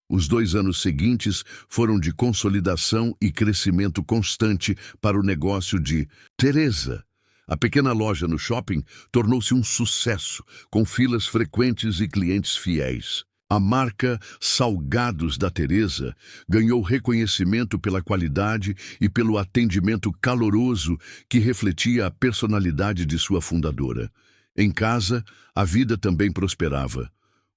Os 2 anos seguintes foram de consolidação e crescimento constante para o negócio de Teresa. A pequena loja no shopping tornou-se um sucesso, com filas frequentes e clientes fiéis. A marca Salgados da Teresa ganhou reconhecimento pela qualidade e pelo atendimento caloroso que refletia a personalidade de sua fundadora. Em casa, a vida também prosperava.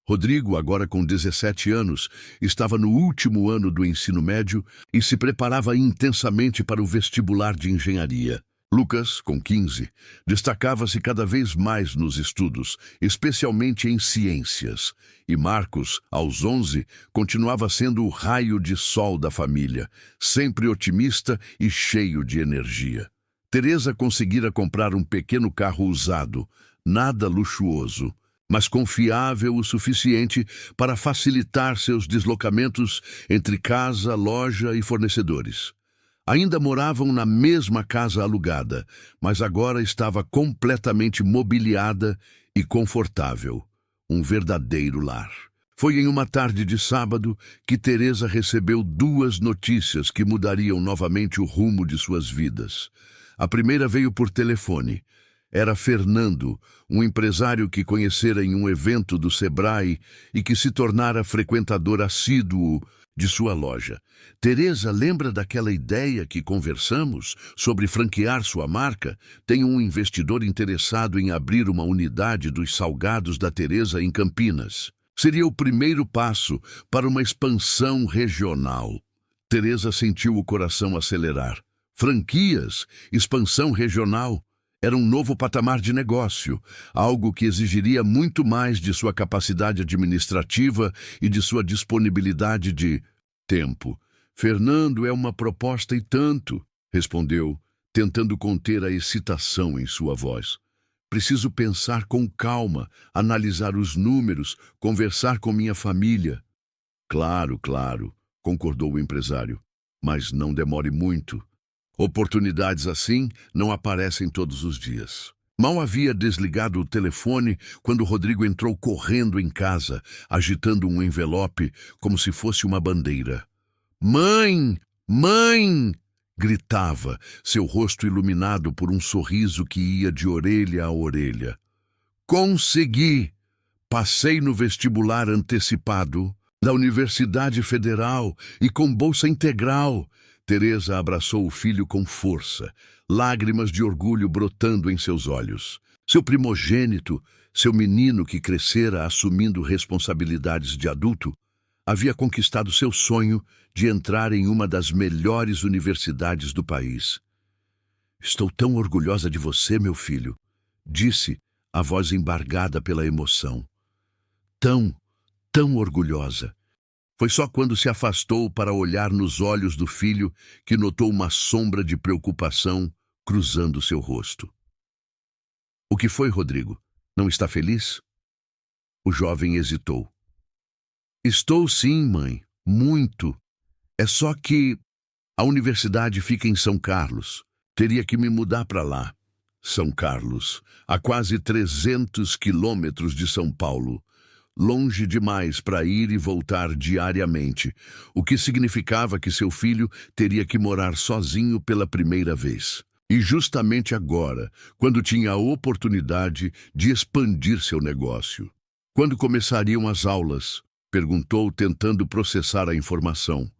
Rodrigo, agora com 17 anos, estava no último ano do ensino médio e se preparava intensamente para o vestibular de engenharia. Lucas, com 15, destacava-se cada vez mais nos estudos, especialmente em ciências. E Marcos, aos 11, continuava sendo o raio de sol da família, sempre otimista e cheio de energia. Teresa conseguira comprar um pequeno carro usado, nada luxuoso, mas confiável o suficiente para facilitar seus deslocamentos entre casa, loja e fornecedores. Ainda moravam na mesma casa alugada, mas agora estava completamente mobiliada e confortável. Um verdadeiro lar. Foi em uma tarde de sábado que Teresa recebeu 2 notícias que mudariam novamente o rumo de suas vidas. A primeira veio por telefone. Era Fernando, um empresário que conhecera em um evento do Sebrae e que se tornara frequentador assíduo de sua loja. Teresa, lembra daquela ideia que conversamos sobre franquear sua marca? Tem um investidor interessado em abrir uma unidade dos Salgados da Teresa em Campinas. Seria o primeiro passo para uma expansão regional. Teresa sentiu o coração acelerar. Franquias, expansão regional. Era um novo patamar de negócio, algo que exigiria muito mais de sua capacidade administrativa e de sua disponibilidade de tempo. Fernando, é uma proposta e tanto, respondeu, tentando conter a excitação em sua voz. Preciso pensar com calma, analisar os números, conversar com minha família. Claro, claro, concordou o empresário, mas não demore muito. Oportunidades assim não aparecem todos os dias. Mal havia desligado o telefone quando Rodrigo entrou correndo em casa, agitando um envelope como se fosse uma bandeira. Mãe! Mãe! Gritava, seu rosto iluminado por um sorriso que ia de orelha a orelha. Consegui! Passei no vestibular antecipado da Universidade Federal e com bolsa integral. Teresa abraçou o filho com força, lágrimas de orgulho brotando em seus olhos. Seu primogênito, seu menino que crescera assumindo responsabilidades de adulto, havia conquistado seu sonho de entrar em uma das melhores universidades do país. Estou tão orgulhosa de você, meu filho, disse, a voz embargada pela emoção. Tão orgulhosa. Foi só quando se afastou para olhar nos olhos do filho que notou uma sombra de preocupação cruzando seu rosto. O que foi, Rodrigo? Não está feliz? O jovem hesitou. Estou sim, mãe, muito. É só que a universidade fica em São Carlos. Teria que me mudar para lá. São Carlos, a quase 300 quilômetros de São Paulo. Longe demais para ir e voltar diariamente, o que significava que seu filho teria que morar sozinho pela primeira vez. E justamente agora, quando tinha a oportunidade de expandir seu negócio. Quando começariam as aulas? Perguntou, tentando processar a informação.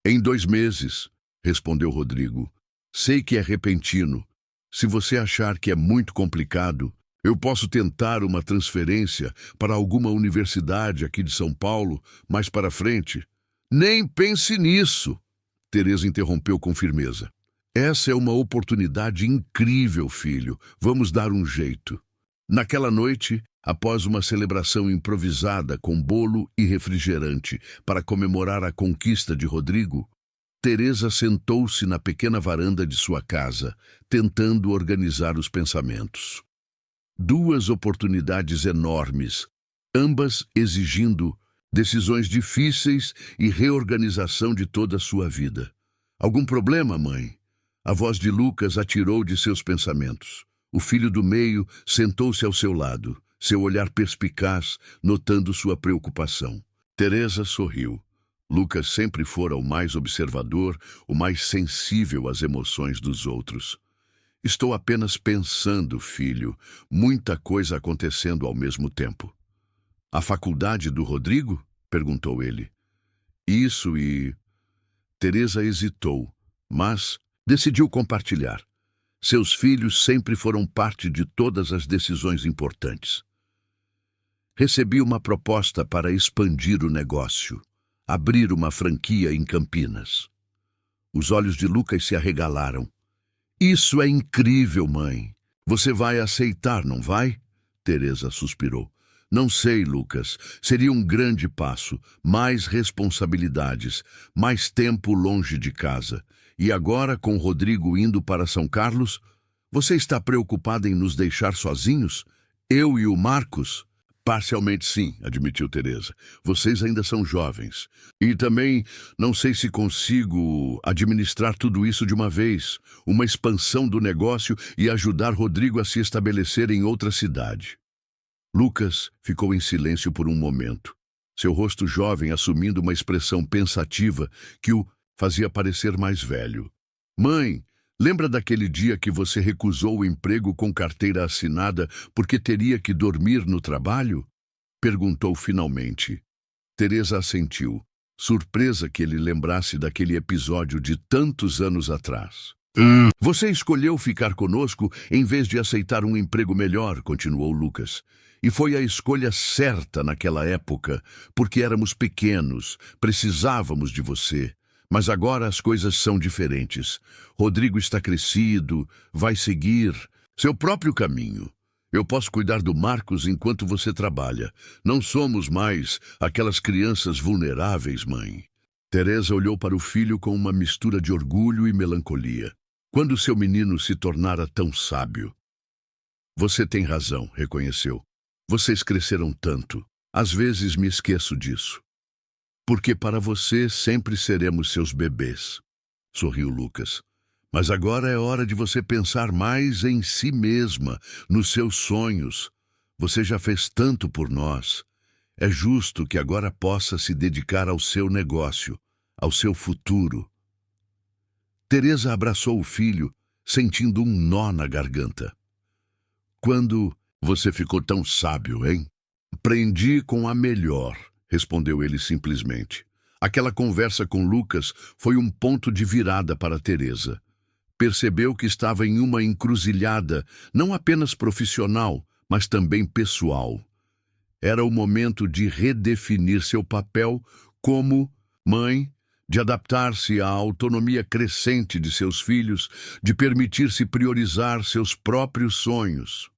Em 2 meses, respondeu Rodrigo. Sei que é repentino. Se você achar que é muito complicado, eu posso tentar uma transferência para alguma universidade aqui de São Paulo, mais para frente. Nem pense nisso, Teresa interrompeu com firmeza. Essa é uma oportunidade incrível, filho. Vamos dar um jeito. Naquela noite, após uma celebração improvisada com bolo e refrigerante para comemorar a conquista de Rodrigo, Teresa sentou-se na pequena varanda de sua casa, tentando organizar os pensamentos. 2 oportunidades enormes, ambas exigindo decisões difíceis e reorganização de toda a sua vida. Algum problema, mãe? A voz de Lucas atirou de seus pensamentos. O filho do meio sentou-se ao seu lado, seu olhar perspicaz, notando sua preocupação. Teresa sorriu. Lucas sempre fora o mais observador, o mais sensível às emoções dos outros. Estou apenas pensando, filho, muita coisa acontecendo ao mesmo tempo. A faculdade do Rodrigo? Perguntou ele. Isso e... Teresa hesitou, mas decidiu compartilhar. Seus filhos sempre foram parte de todas as decisões importantes. Recebi uma proposta para expandir o negócio, abrir uma franquia em Campinas. Os olhos de Lucas se arregalaram. Isso é incrível, mãe. Você vai aceitar, não vai? Teresa suspirou. Não sei, Lucas. Seria um grande passo. Mais responsabilidades, mais tempo longe de casa. E agora, com Rodrigo indo para São Carlos, você está preocupada em nos deixar sozinhos? Eu e o Marcos? Parcialmente sim, admitiu Teresa. Vocês ainda são jovens. E também não sei se consigo administrar tudo isso de uma vez. Uma expansão do negócio e ajudar Rodrigo a se estabelecer em outra cidade. Lucas ficou em silêncio por um momento. Seu rosto jovem assumindo uma expressão pensativa que o fazia parecer mais velho. Mãe, lembra daquele dia que você recusou o emprego com carteira assinada porque teria que dormir no trabalho? Perguntou finalmente. Teresa assentiu, surpresa que ele lembrasse daquele episódio de tantos anos atrás. Você escolheu ficar conosco em vez de aceitar um emprego melhor, continuou Lucas. E foi a escolha certa naquela época, porque éramos pequenos, precisávamos de você. Mas agora as coisas são diferentes. Rodrigo está crescido, vai seguir seu próprio caminho. Eu posso cuidar do Marcos enquanto você trabalha. Não somos mais aquelas crianças vulneráveis, mãe. Teresa olhou para o filho com uma mistura de orgulho e melancolia. Quando seu menino se tornara tão sábio? Você tem razão, reconheceu. Vocês cresceram tanto. Às vezes me esqueço disso. Porque para você sempre seremos seus bebês, sorriu Lucas. Mas agora é hora de você pensar mais em si mesma, nos seus sonhos. Você já fez tanto por nós. É justo que agora possa se dedicar ao seu negócio, ao seu futuro. Teresa abraçou o filho, sentindo um nó na garganta. Quando você ficou tão sábio, hein? Aprendi com a melhor. Respondeu ele simplesmente. Aquela conversa com Lucas foi um ponto de virada para Teresa. Percebeu que estava em uma encruzilhada, não apenas profissional, mas também pessoal. Era o momento de redefinir seu papel como mãe, de adaptar-se à autonomia crescente de seus filhos, de permitir-se priorizar seus próprios sonhos.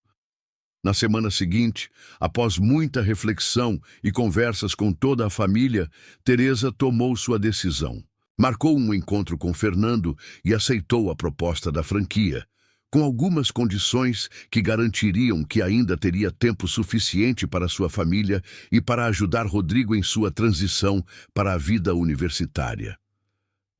Na semana seguinte, após muita reflexão e conversas com toda a família, Teresa tomou sua decisão. Marcou um encontro com Fernando e aceitou a proposta da franquia, com algumas condições que garantiriam que ainda teria tempo suficiente para sua família e para ajudar Rodrigo em sua transição para a vida universitária.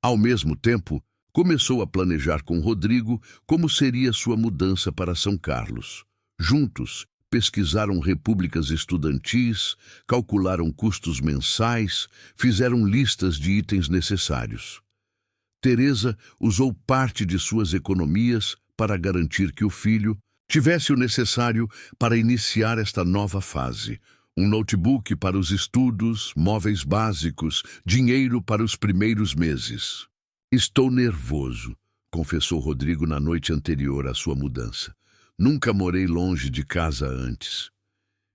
Ao mesmo tempo, começou a planejar com Rodrigo como seria sua mudança para São Carlos. Juntos, pesquisaram repúblicas estudantis, calcularam custos mensais, fizeram listas de itens necessários. Teresa usou parte de suas economias para garantir que o filho tivesse o necessário para iniciar esta nova fase. Um notebook para os estudos, móveis básicos, dinheiro para os primeiros meses. Estou nervoso, confessou Rodrigo na noite anterior à sua mudança. Nunca morei longe de casa antes.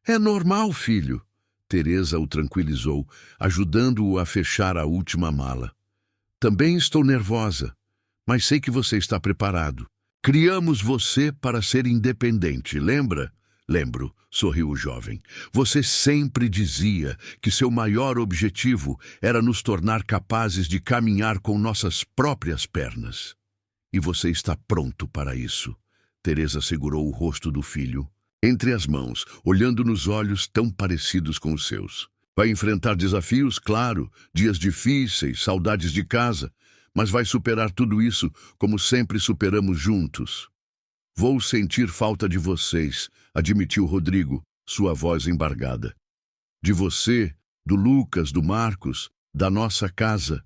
É normal, filho. Teresa o tranquilizou, ajudando-o a fechar a última mala. Também estou nervosa, mas sei que você está preparado. Criamos você para ser independente, lembra? Lembro, sorriu o jovem. Você sempre dizia que seu maior objetivo era nos tornar capazes de caminhar com nossas próprias pernas. E você está pronto para isso. Teresa segurou o rosto do filho entre as mãos, olhando nos olhos tão parecidos com os seus. Vai enfrentar desafios, claro, dias difíceis, saudades de casa, mas vai superar tudo isso como sempre superamos juntos. Vou sentir falta de vocês, admitiu Rodrigo, sua voz embargada. De você, do Lucas, do Marcos, da nossa casa,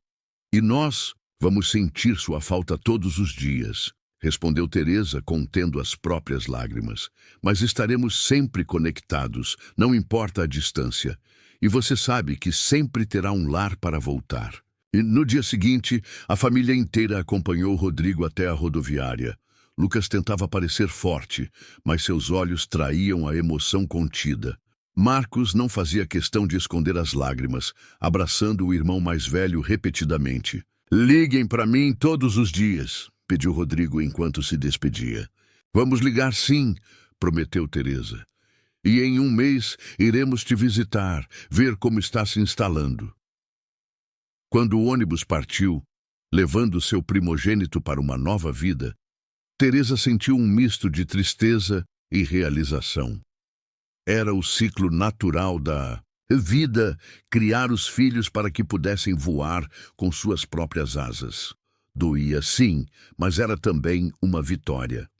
e nós vamos sentir sua falta todos os dias, respondeu Teresa, contendo as próprias lágrimas. Mas estaremos sempre conectados, não importa a distância. E você sabe que sempre terá um lar para voltar. E no dia seguinte, a família inteira acompanhou Rodrigo até a rodoviária. Lucas tentava parecer forte, mas seus olhos traíam a emoção contida. Marcos não fazia questão de esconder as lágrimas, abraçando o irmão mais velho repetidamente. "Liguem para mim todos os dias", pediu Rodrigo enquanto se despedia. "Vamos ligar sim", prometeu Teresa. "E em um mês iremos te visitar, ver como está se instalando." Quando o ônibus partiu, levando seu primogênito para uma nova vida, Teresa sentiu um misto de tristeza e realização. Era o ciclo natural da vida criar os filhos para que pudessem voar com suas próprias asas. Doía, sim, mas era também uma vitória.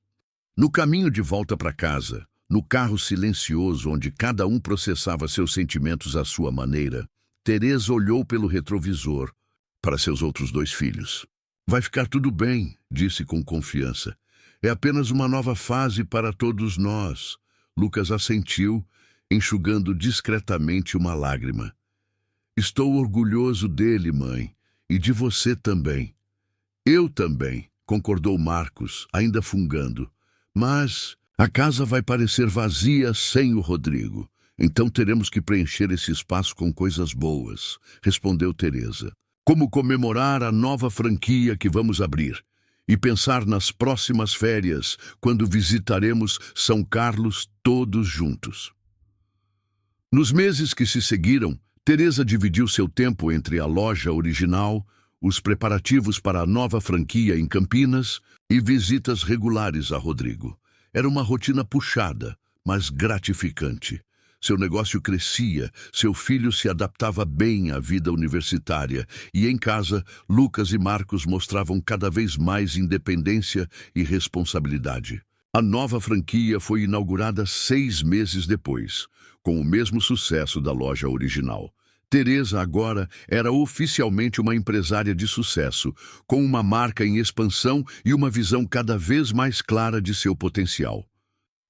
No caminho de volta para casa, no carro silencioso onde cada um processava seus sentimentos à sua maneira, Teresa olhou pelo retrovisor para seus outros 2 filhos. "Vai ficar tudo bem", disse com confiança. "É apenas uma nova fase para todos nós." Lucas assentiu, enxugando discretamente uma lágrima. "Estou orgulhoso dele, mãe, e de você também." "Eu também", concordou Marcos, ainda fungando. "Mas a casa vai parecer vazia sem o Rodrigo. Então teremos que preencher esse espaço com coisas boas", respondeu Teresa. "Como comemorar a nova franquia que vamos abrir e pensar nas próximas férias, quando visitaremos São Carlos todos juntos." Nos meses que se seguiram, Teresa dividiu seu tempo entre a loja original, os preparativos para a nova franquia em Campinas e visitas regulares a Rodrigo. Era uma rotina puxada, mas gratificante. Seu negócio crescia, seu filho se adaptava bem à vida universitária e, em casa, Lucas e Marcos mostravam cada vez mais independência e responsabilidade. A nova franquia foi inaugurada 6 meses depois, com o mesmo sucesso da loja original. Teresa agora era oficialmente uma empresária de sucesso, com uma marca em expansão e uma visão cada vez mais clara de seu potencial.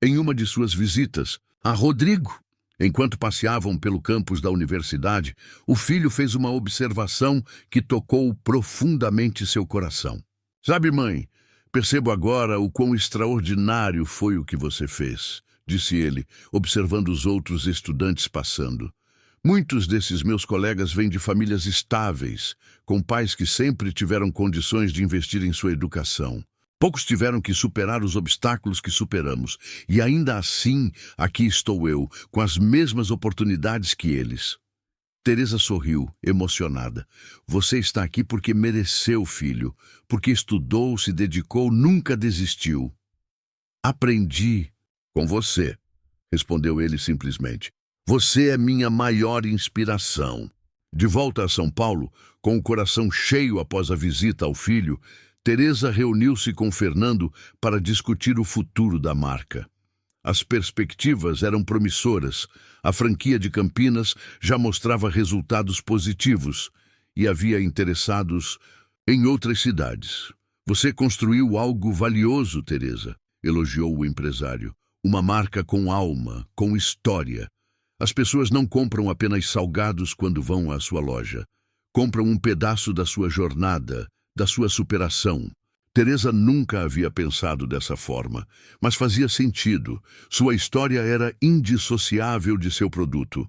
Em uma de suas visitas a Rodrigo, enquanto passeavam pelo campus da universidade, o filho fez uma observação que tocou profundamente seu coração. "Sabe, mãe, percebo agora o quão extraordinário foi o que você fez", disse ele, observando os outros estudantes passando. "Muitos desses meus colegas vêm de famílias estáveis, com pais que sempre tiveram condições de investir em sua educação. Poucos tiveram que superar os obstáculos que superamos, e ainda assim, aqui estou eu, com as mesmas oportunidades que eles." Teresa sorriu, emocionada. "Você está aqui porque mereceu, filho, porque estudou, se dedicou, nunca desistiu." "Aprendi com você", respondeu ele simplesmente. "Você é minha maior inspiração." De volta a São Paulo, com o coração cheio após a visita ao filho, Teresa reuniu-se com Fernando para discutir o futuro da marca. As perspectivas eram promissoras, a franquia de Campinas já mostrava resultados positivos e havia interessados em outras cidades. "Você construiu algo valioso, Teresa", elogiou o empresário. "Uma marca com alma, com história. As pessoas não compram apenas salgados quando vão à sua loja. Compram um pedaço da sua jornada, da sua superação." Teresa nunca havia pensado dessa forma, mas fazia sentido. Sua história era indissociável de seu produto.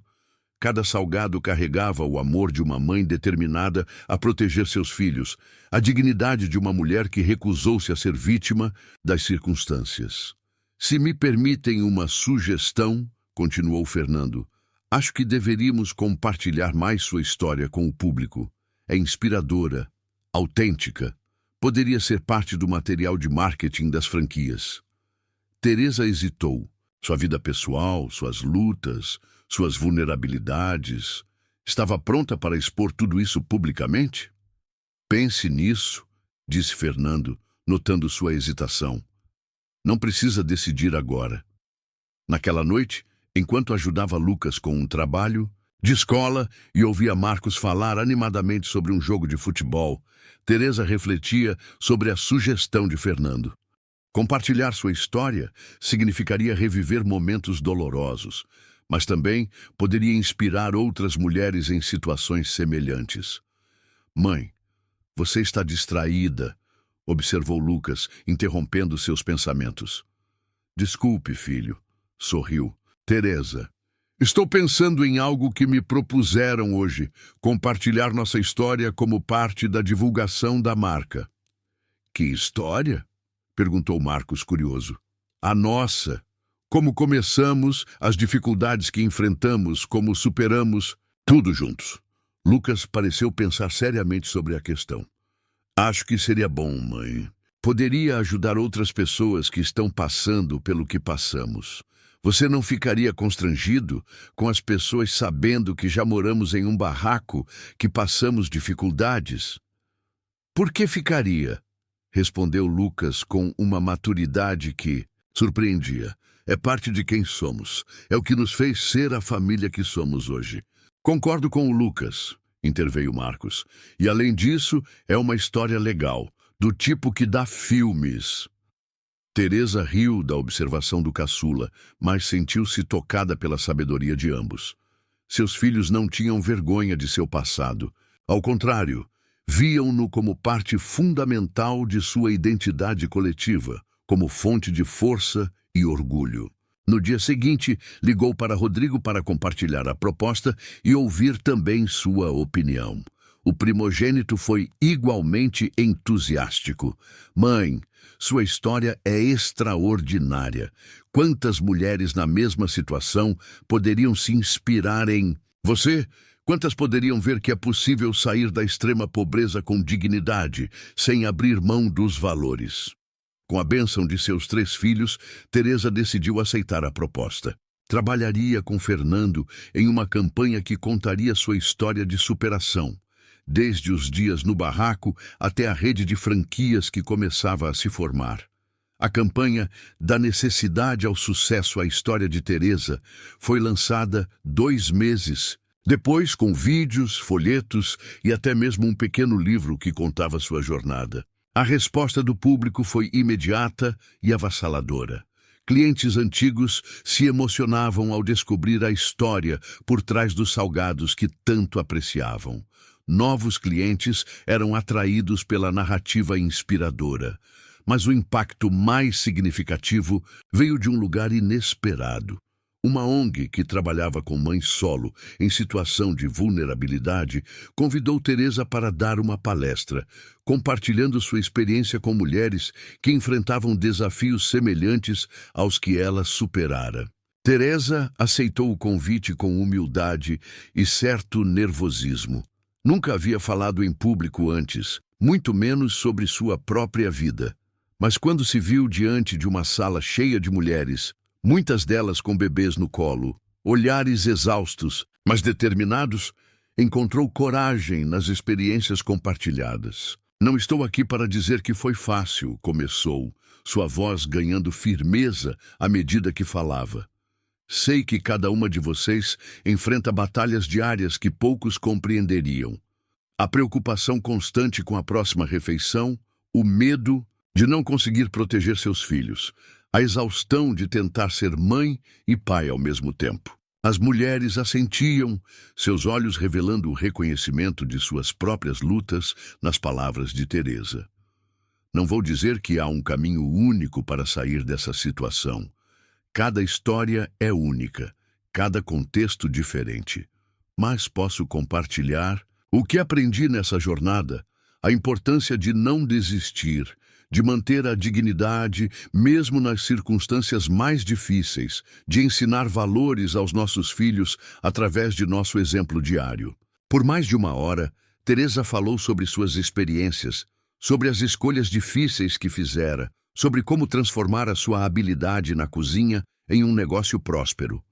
Cada salgado carregava o amor de uma mãe determinada a proteger seus filhos, a dignidade de uma mulher que recusou-se a ser vítima das circunstâncias. "Se me permitem uma sugestão", continuou Fernando, "acho que deveríamos compartilhar mais sua história com o público. É inspiradora, autêntica. Poderia ser parte do material de marketing das franquias." Teresa hesitou. Sua vida pessoal, suas lutas, suas vulnerabilidades. Estava pronta para expor tudo isso publicamente? "Pense nisso", disse Fernando, notando sua hesitação. "Não precisa decidir agora." Naquela noite, enquanto ajudava Lucas com um trabalho, de escola e ouvia Marcos falar animadamente sobre um jogo de futebol, Teresa refletia sobre a sugestão de Fernando. Compartilhar sua história significaria reviver momentos dolorosos, mas também poderia inspirar outras mulheres em situações semelhantes. Mãe, você está distraída, observou Lucas, interrompendo seus pensamentos. Desculpe, filho, sorriu. Teresa, estou pensando em algo que me propuseram hoje, compartilhar nossa história como parte da divulgação da marca. Que história? Perguntou Marcos, curioso. A nossa. Como começamos, as dificuldades que enfrentamos, como superamos, tudo juntos. Lucas pareceu pensar seriamente sobre a questão. Acho que seria bom, mãe. Poderia ajudar outras pessoas que estão passando pelo que passamos. Você não ficaria constrangido com as pessoas sabendo que já moramos em um barraco, que passamos dificuldades? Por que ficaria? Respondeu Lucas com uma maturidade que surpreendia. É parte de quem somos. É o que nos fez ser a família que somos hoje. Concordo com o Lucas, interveio Marcos. E além disso, é uma história legal, do tipo que dá filmes. Teresa riu da observação do caçula, mas sentiu-se tocada pela sabedoria de ambos. Seus filhos não tinham vergonha de seu passado. Ao contrário, viam-no como parte fundamental de sua identidade coletiva, como fonte de força e orgulho. No dia seguinte, ligou para Rodrigo para compartilhar a proposta e ouvir também sua opinião. O primogênito foi igualmente entusiástico. Mãe, sua história é extraordinária. Quantas mulheres na mesma situação poderiam se inspirar em você? Quantas poderiam ver que é possível sair da extrema pobreza com dignidade, sem abrir mão dos valores? Com a bênção de seus 3 filhos, Teresa decidiu aceitar a proposta. Trabalharia com Fernando em uma campanha que contaria sua história de superação, desde os dias no barraco até a rede de franquias que começava a se formar. A campanha Da Necessidade ao Sucesso, a história de Teresa, foi lançada 2 meses depois, com vídeos, folhetos e até mesmo um pequeno livro que contava sua jornada. A resposta do público foi imediata e avassaladora. Clientes antigos se emocionavam ao descobrir a história por trás dos salgados que tanto apreciavam. Novos clientes eram atraídos pela narrativa inspiradora. Mas o impacto mais significativo veio de um lugar inesperado. Uma ONG que trabalhava com mães solo em situação de vulnerabilidade convidou Teresa para dar uma palestra, compartilhando sua experiência com mulheres que enfrentavam desafios semelhantes aos que ela superara. Teresa aceitou o convite com humildade e certo nervosismo. Nunca havia falado em público antes, muito menos sobre sua própria vida. Mas quando se viu diante de uma sala cheia de mulheres, muitas delas com bebês no colo, olhares exaustos, mas determinados, encontrou coragem nas experiências compartilhadas. Não estou aqui para dizer que foi fácil, começou, sua voz ganhando firmeza à medida que falava. Sei que cada uma de vocês enfrenta batalhas diárias que poucos compreenderiam. A preocupação constante com a próxima refeição, o medo de não conseguir proteger seus filhos, a exaustão de tentar ser mãe e pai ao mesmo tempo. As mulheres assentiam, seus olhos revelando o reconhecimento de suas próprias lutas nas palavras de Teresa. Não vou dizer que há um caminho único para sair dessa situação. Cada história é única, cada contexto diferente. Mas posso compartilhar o que aprendi nessa jornada, a importância de não desistir, de manter a dignidade mesmo nas circunstâncias mais difíceis, de ensinar valores aos nossos filhos através de nosso exemplo diário. Por mais de 1 hora, Teresa falou sobre suas experiências, sobre as escolhas difíceis que fizera, sobre como transformar a sua habilidade na cozinha em um negócio próspero.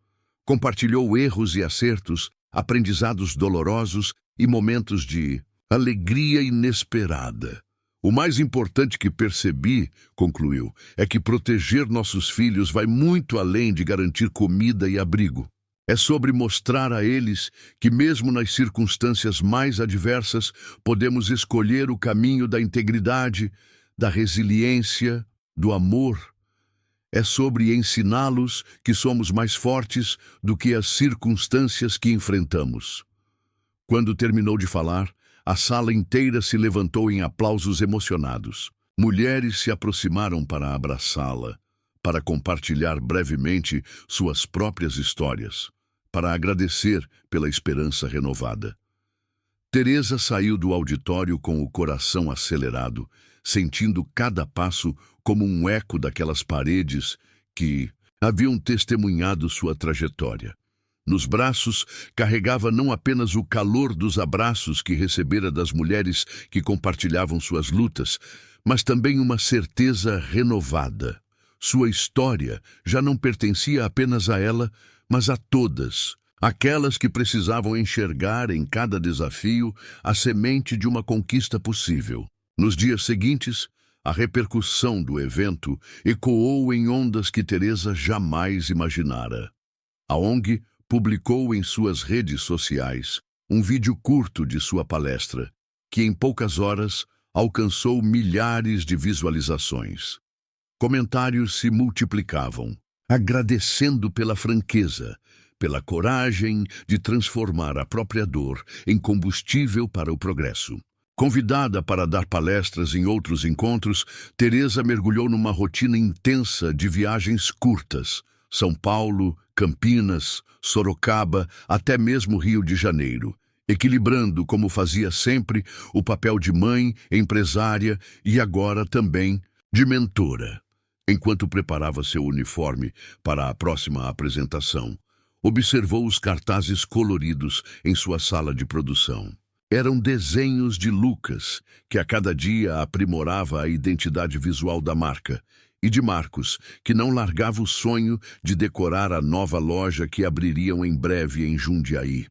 Compartilhou erros e acertos, aprendizados dolorosos e momentos de alegria inesperada. O mais importante que percebi, concluiu, é que proteger nossos filhos vai muito além de garantir comida e abrigo. É sobre mostrar a eles que, mesmo nas circunstâncias mais adversas, podemos escolher o caminho da integridade, da resiliência, do amor. É sobre ensiná-los que somos mais fortes do que as circunstâncias que enfrentamos. Quando terminou de falar, a sala inteira se levantou em aplausos emocionados. Mulheres se aproximaram para abraçá-la, para compartilhar brevemente suas próprias histórias, para agradecer pela esperança renovada. Teresa saiu do auditório com o coração acelerado, sentindo cada passo como um eco daquelas paredes que haviam testemunhado sua trajetória. Nos braços, carregava não apenas o calor dos abraços que recebera das mulheres que compartilhavam suas lutas, mas também uma certeza renovada. Sua história já não pertencia apenas a ela, mas a todas, aquelas que precisavam enxergar em cada desafio a semente de uma conquista possível. Nos dias seguintes, a repercussão do evento ecoou em ondas que Teresa jamais imaginara. A ONG publicou em suas redes sociais um vídeo curto de sua palestra, que em poucas horas alcançou milhares de visualizações. Comentários se multiplicavam, agradecendo pela franqueza, pela coragem de transformar a própria dor em combustível para o progresso. Convidada para dar palestras em outros encontros, Teresa mergulhou numa rotina intensa de viagens curtas, São Paulo, Campinas, Sorocaba, até mesmo Rio de Janeiro, equilibrando, como fazia sempre, o papel de mãe, empresária e agora também de mentora. Enquanto preparava seu uniforme para a próxima apresentação, observou os cartazes coloridos em sua sala de produção. Eram desenhos de Lucas, que a cada dia aprimorava a identidade visual da marca, e de Marcos, que não largava o sonho de decorar a nova loja que abririam em breve em Jundiaí.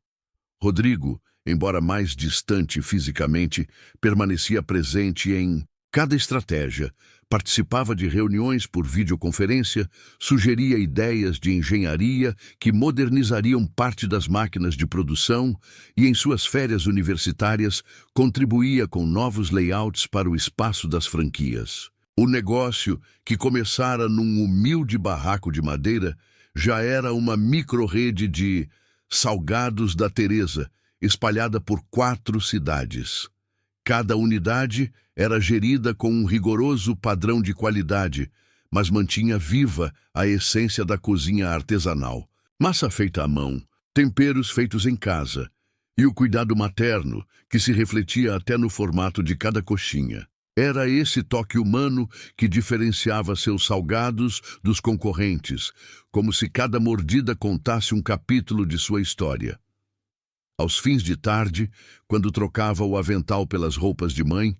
Rodrigo, embora mais distante fisicamente, permanecia presente em cada estratégia, participava de reuniões por videoconferência, sugeria ideias de engenharia que modernizariam parte das máquinas de produção e, em suas férias universitárias, contribuía com novos layouts para o espaço das franquias. O negócio, que começara num humilde barraco de madeira, já era uma micro-rede de salgados da Teresa, espalhada por 4 cidades. Cada unidade era gerida com um rigoroso padrão de qualidade, mas mantinha viva a essência da cozinha artesanal. Massa feita à mão, temperos feitos em casa e o cuidado materno, que se refletia até no formato de cada coxinha. Era esse toque humano que diferenciava seus salgados dos concorrentes, como se cada mordida contasse um capítulo de sua história. Aos fins de tarde, quando trocava o avental pelas roupas de mãe,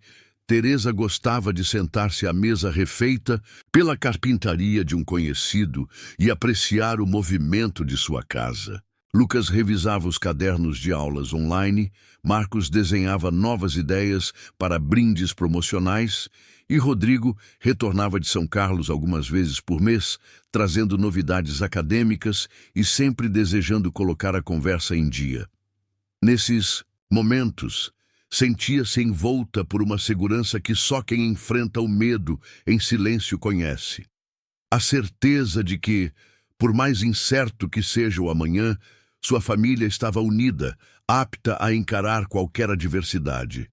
Teresa gostava de sentar-se à mesa refeita pela carpintaria de um conhecido e apreciar o movimento de sua casa. Lucas revisava os cadernos de aulas online, Marcos desenhava novas ideias para brindes promocionais e Rodrigo retornava de São Carlos algumas vezes por mês, trazendo novidades acadêmicas e sempre desejando colocar a conversa em dia. Nesses momentos, sentia-se envolta por uma segurança que só quem enfrenta o medo em silêncio conhece. A certeza de que, por mais incerto que seja o amanhã, sua família estava unida, apta a encarar qualquer adversidade.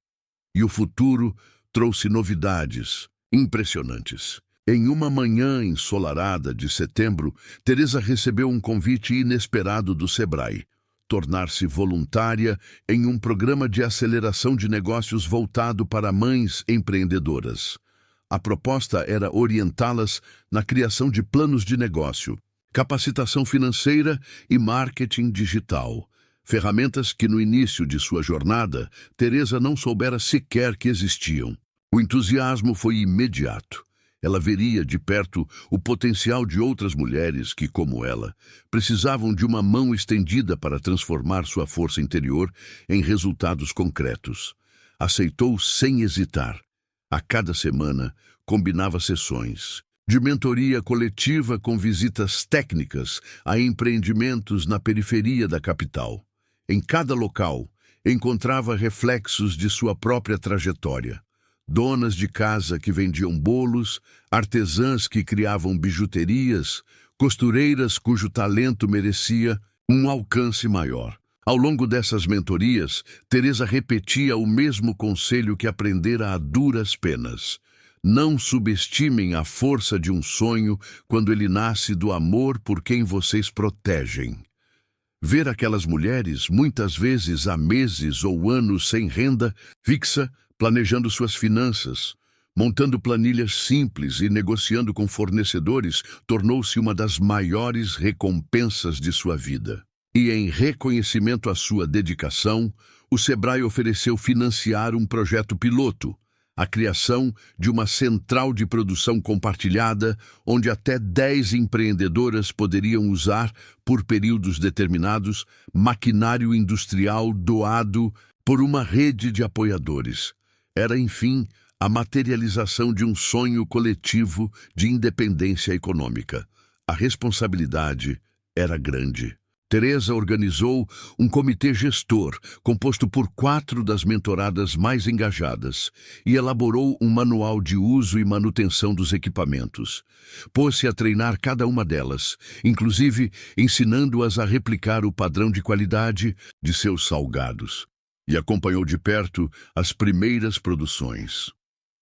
E o futuro trouxe novidades impressionantes. Em uma manhã ensolarada de setembro, Teresa recebeu um convite inesperado do Sebrae: tornar-se voluntária em um programa de aceleração de negócios voltado para mães empreendedoras. A proposta era orientá-las na criação de planos de negócio, capacitação financeira e marketing digital. Ferramentas que no início de sua jornada, Teresa não soubera sequer que existiam. O entusiasmo foi imediato. Ela veria de perto o potencial de outras mulheres que, como ela, precisavam de uma mão estendida para transformar sua força interior em resultados concretos. Aceitou sem hesitar. A cada semana, combinava sessões, de mentoria coletiva com visitas técnicas a empreendimentos na periferia da capital. Em cada local, encontrava reflexos de sua própria trajetória. Donas de casa que vendiam bolos, artesãs que criavam bijuterias, costureiras cujo talento merecia um alcance maior. Ao longo dessas mentorias, Teresa repetia o mesmo conselho que aprendera a duras penas. Não subestimem a força de um sonho quando ele nasce do amor por quem vocês protegem. Ver aquelas mulheres, muitas vezes há meses ou anos sem renda fixa, planejando suas finanças, montando planilhas simples e negociando com fornecedores, tornou-se uma das maiores recompensas de sua vida. E em reconhecimento à sua dedicação, o Sebrae ofereceu financiar um projeto piloto, a criação de uma central de produção compartilhada, onde até 10 empreendedoras poderiam usar, por períodos determinados, maquinário industrial doado por uma rede de apoiadores. Era, enfim, a materialização de um sonho coletivo de independência econômica. A responsabilidade era grande. Teresa organizou um comitê gestor, composto por 4 das mentoradas mais engajadas, e elaborou um manual de uso e manutenção dos equipamentos. Pôs-se a treinar cada uma delas, inclusive ensinando-as a replicar o padrão de qualidade de seus salgados, e acompanhou de perto as primeiras produções.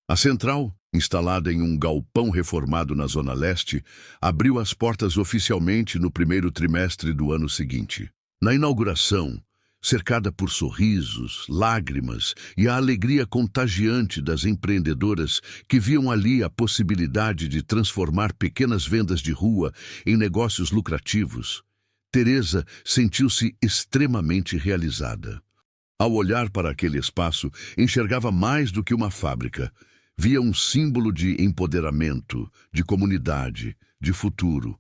A central, instalada em um galpão reformado na Zona Leste, abriu as portas oficialmente no primeiro trimestre do ano seguinte. Na inauguração, cercada por sorrisos, lágrimas e a alegria contagiante das empreendedoras que viam ali a possibilidade de transformar pequenas vendas de rua em negócios lucrativos, Teresa sentiu-se extremamente realizada. Ao olhar para aquele espaço, enxergava mais do que uma fábrica. Via um símbolo de empoderamento, de comunidade, de futuro.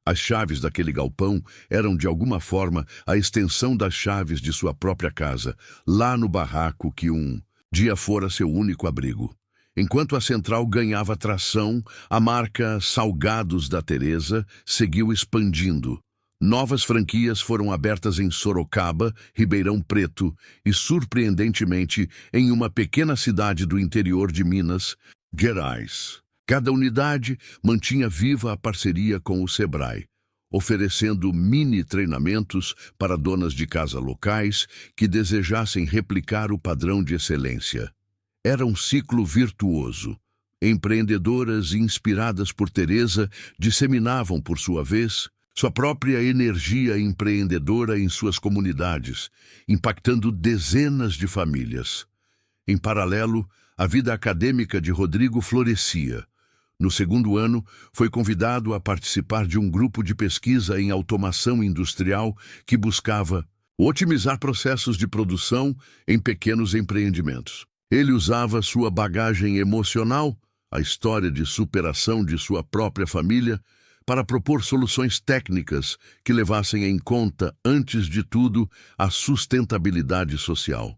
As chaves daquele galpão eram, de alguma forma, a extensão das chaves de sua própria casa, lá no barraco que um dia fora seu único abrigo. Enquanto a central ganhava tração, a marca Salgados da Teresa seguiu expandindo. Novas franquias foram abertas em Sorocaba, Ribeirão Preto e, surpreendentemente, em uma pequena cidade do interior de Minas Gerais. Cada unidade mantinha viva a parceria com o Sebrae, oferecendo mini-treinamentos para donas de casa locais que desejassem replicar o padrão de excelência. Era um ciclo virtuoso. Empreendedoras inspiradas por Teresa disseminavam, por sua vez, sua própria energia empreendedora em suas comunidades, impactando dezenas de famílias. Em paralelo, a vida acadêmica de Rodrigo florescia. No segundo ano, foi convidado a participar de um grupo de pesquisa em automação industrial que buscava otimizar processos de produção em pequenos empreendimentos. Ele usava sua bagagem emocional, a história de superação de sua própria família, para propor soluções técnicas que levassem em conta, antes de tudo, a sustentabilidade social.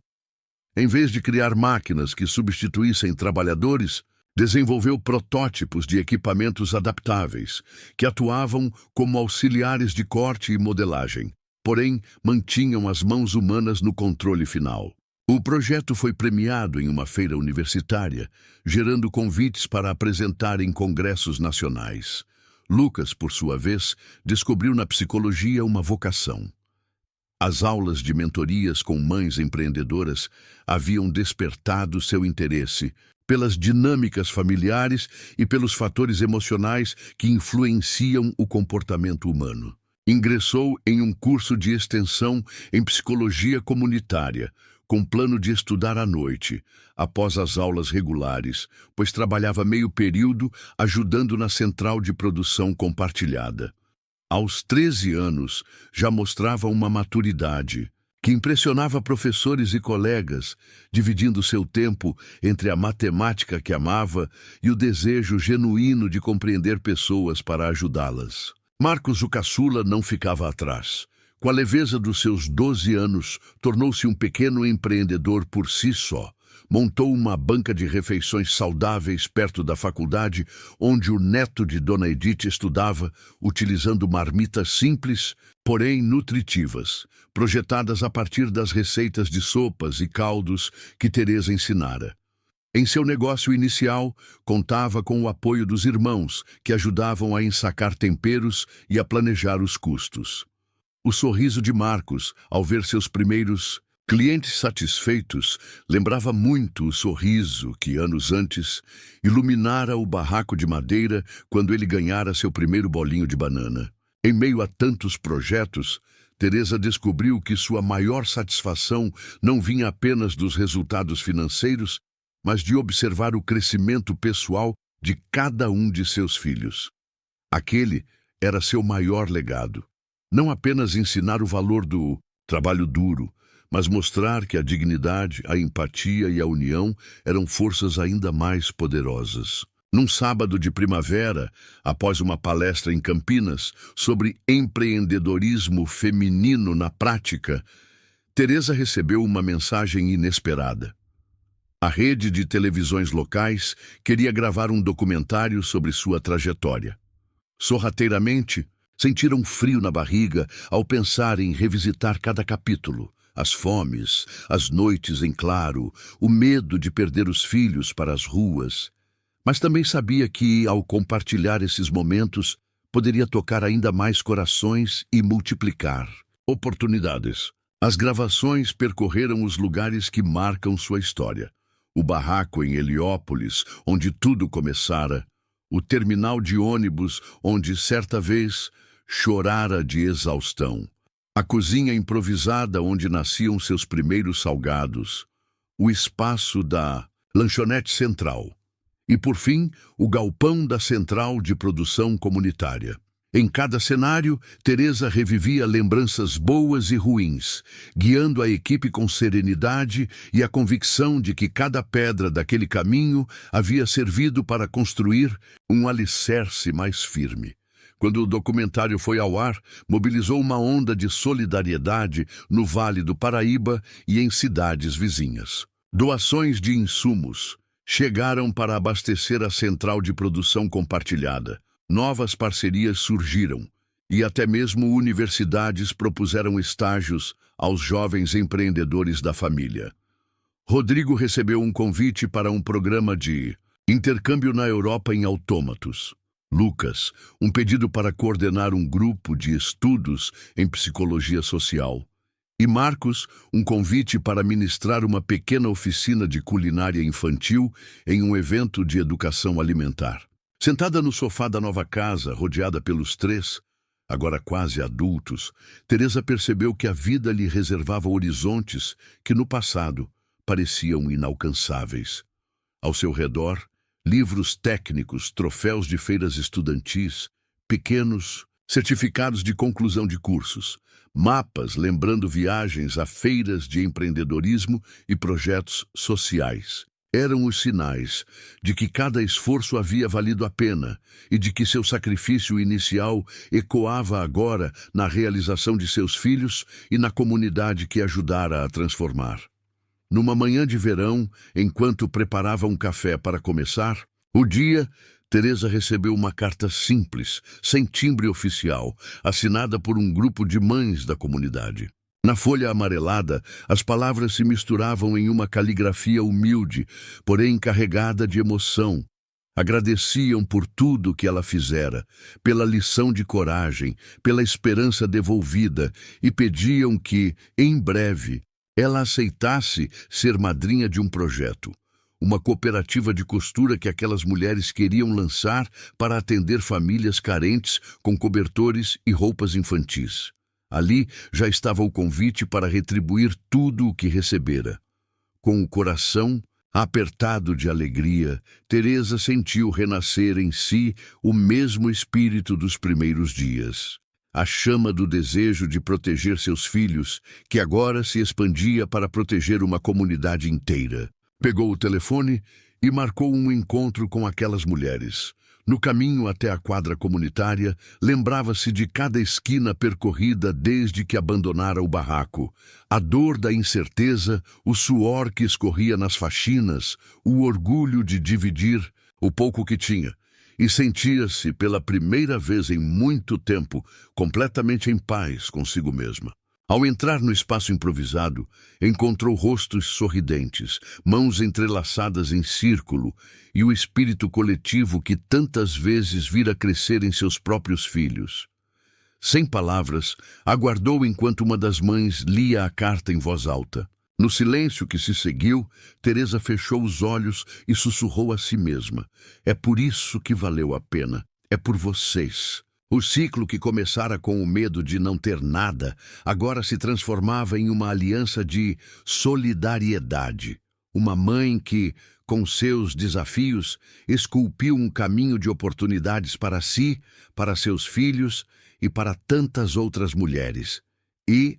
Em vez de criar máquinas que substituíssem trabalhadores, desenvolveu protótipos de equipamentos adaptáveis, que atuavam como auxiliares de corte e modelagem, porém mantinham as mãos humanas no controle final. O projeto foi premiado em uma feira universitária, gerando convites para apresentar em congressos nacionais. Lucas, por sua vez, descobriu na psicologia uma vocação. As aulas de mentorias com mães empreendedoras haviam despertado seu interesse pelas dinâmicas familiares e pelos fatores emocionais que influenciam o comportamento humano. Ingressou em um curso de extensão em psicologia comunitária, com plano de estudar à noite, após as aulas regulares, pois trabalhava meio período ajudando na central de produção compartilhada. Aos 13 anos, já mostrava uma maturidade que impressionava professores e colegas, dividindo seu tempo entre a matemática que amava e o desejo genuíno de compreender pessoas para ajudá-las. Marcos, o caçula, não ficava atrás. Com a leveza dos seus 12 anos, tornou-se um pequeno empreendedor por si só, montou uma banca de refeições saudáveis perto da faculdade, onde o neto de Dona Edith estudava, utilizando marmitas simples, porém nutritivas, projetadas a partir das receitas de sopas e caldos que Teresa ensinara. Em seu negócio inicial, contava com o apoio dos irmãos, que ajudavam a ensacar temperos e a planejar os custos. O sorriso de Marcos, ao ver seus primeiros clientes satisfeitos, lembrava muito o sorriso que, anos antes, iluminara o barraco de madeira quando ele ganhara seu primeiro bolinho de banana. Em meio a tantos projetos, Teresa descobriu que sua maior satisfação não vinha apenas dos resultados financeiros, mas de observar o crescimento pessoal de cada um de seus filhos. Aquele era seu maior legado. Não apenas ensinar o valor do trabalho duro, mas mostrar que a dignidade, a empatia e a união eram forças ainda mais poderosas. Num sábado de primavera, após uma palestra em Campinas sobre empreendedorismo feminino na prática, Teresa recebeu uma mensagem inesperada. A rede de televisões locais queria gravar um documentário sobre sua trajetória. Sorrateiramente, sentiram um frio na barriga ao pensar em revisitar cada capítulo. As fomes, as noites em claro, o medo de perder os filhos para as ruas. Mas também sabia que, ao compartilhar esses momentos, poderia tocar ainda mais corações e multiplicar oportunidades. As gravações percorreram os lugares que marcam sua história. O barraco em Heliópolis, onde tudo começara. O terminal de ônibus, onde certa vez chorara de exaustão. A cozinha improvisada, onde nasciam seus primeiros salgados. O espaço da lanchonete central. E, por fim, o galpão da central de produção comunitária. Em cada cenário, Teresa revivia lembranças boas e ruins, guiando a equipe com serenidade e a convicção de que cada pedra daquele caminho havia servido para construir um alicerce mais firme. Quando o documentário foi ao ar, mobilizou uma onda de solidariedade no Vale do Paraíba e em cidades vizinhas. Doações de insumos chegaram para abastecer a central de produção compartilhada. Novas parcerias surgiram e até mesmo universidades propuseram estágios aos jovens empreendedores da família. Rodrigo recebeu um convite para um programa de intercâmbio na Europa em autômatos. Lucas, um pedido para coordenar um grupo de estudos em psicologia social. E Marcos, um convite para ministrar uma pequena oficina de culinária infantil em um evento de educação alimentar. Sentada no sofá da nova casa, rodeada pelos três, agora quase adultos, Teresa percebeu que a vida lhe reservava horizontes que no passado pareciam inalcançáveis. Ao seu redor, livros técnicos, troféus de feiras estudantis, pequenos certificados de conclusão de cursos, mapas lembrando viagens a feiras de empreendedorismo e projetos sociais. Eram os sinais de que cada esforço havia valido a pena e de que seu sacrifício inicial ecoava agora na realização de seus filhos e na comunidade que ajudara a transformar. Numa manhã de verão, enquanto preparava um café para começar o dia, Teresa recebeu uma carta simples, sem timbre oficial, assinada por um grupo de mães da comunidade. Na folha amarelada, as palavras se misturavam em uma caligrafia humilde, porém carregada de emoção. Agradeciam por tudo que ela fizera, pela lição de coragem, pela esperança devolvida, e pediam que, em breve, ela aceitasse ser madrinha de um projeto. Uma cooperativa de costura que aquelas mulheres queriam lançar para atender famílias carentes com cobertores e roupas infantis. Ali já estava o convite para retribuir tudo o que recebera. Com o coração apertado de alegria, Teresa sentiu renascer em si o mesmo espírito dos primeiros dias. A chama do desejo de proteger seus filhos, que agora se expandia para proteger uma comunidade inteira. Pegou o telefone e marcou um encontro com aquelas mulheres. No caminho até a quadra comunitária, lembrava-se de cada esquina percorrida desde que abandonara o barraco. A dor da incerteza, o suor que escorria nas faxinas, o orgulho de dividir o pouco que tinha. E sentia-se, pela primeira vez em muito tempo, completamente em paz consigo mesma. Ao entrar no espaço improvisado, encontrou rostos sorridentes, mãos entrelaçadas em círculo e o espírito coletivo que tantas vezes vira crescer em seus próprios filhos. Sem palavras, aguardou enquanto uma das mães lia a carta em voz alta. No silêncio que se seguiu, Teresa fechou os olhos e sussurrou a si mesma: "É por isso que valeu a pena. É por vocês." O ciclo que começara com o medo de não ter nada, agora se transformava em uma aliança de solidariedade. Uma mãe que, com seus desafios, esculpiu um caminho de oportunidades para si, para seus filhos e para tantas outras mulheres. E,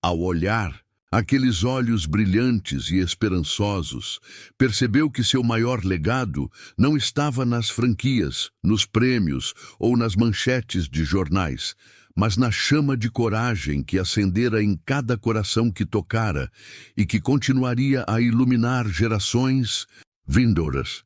ao olhar aqueles olhos brilhantes e esperançosos, percebeu que seu maior legado não estava nas franquias, nos prêmios ou nas manchetes de jornais, mas na chama de coragem que acendera em cada coração que tocara e que continuaria a iluminar gerações vindouras.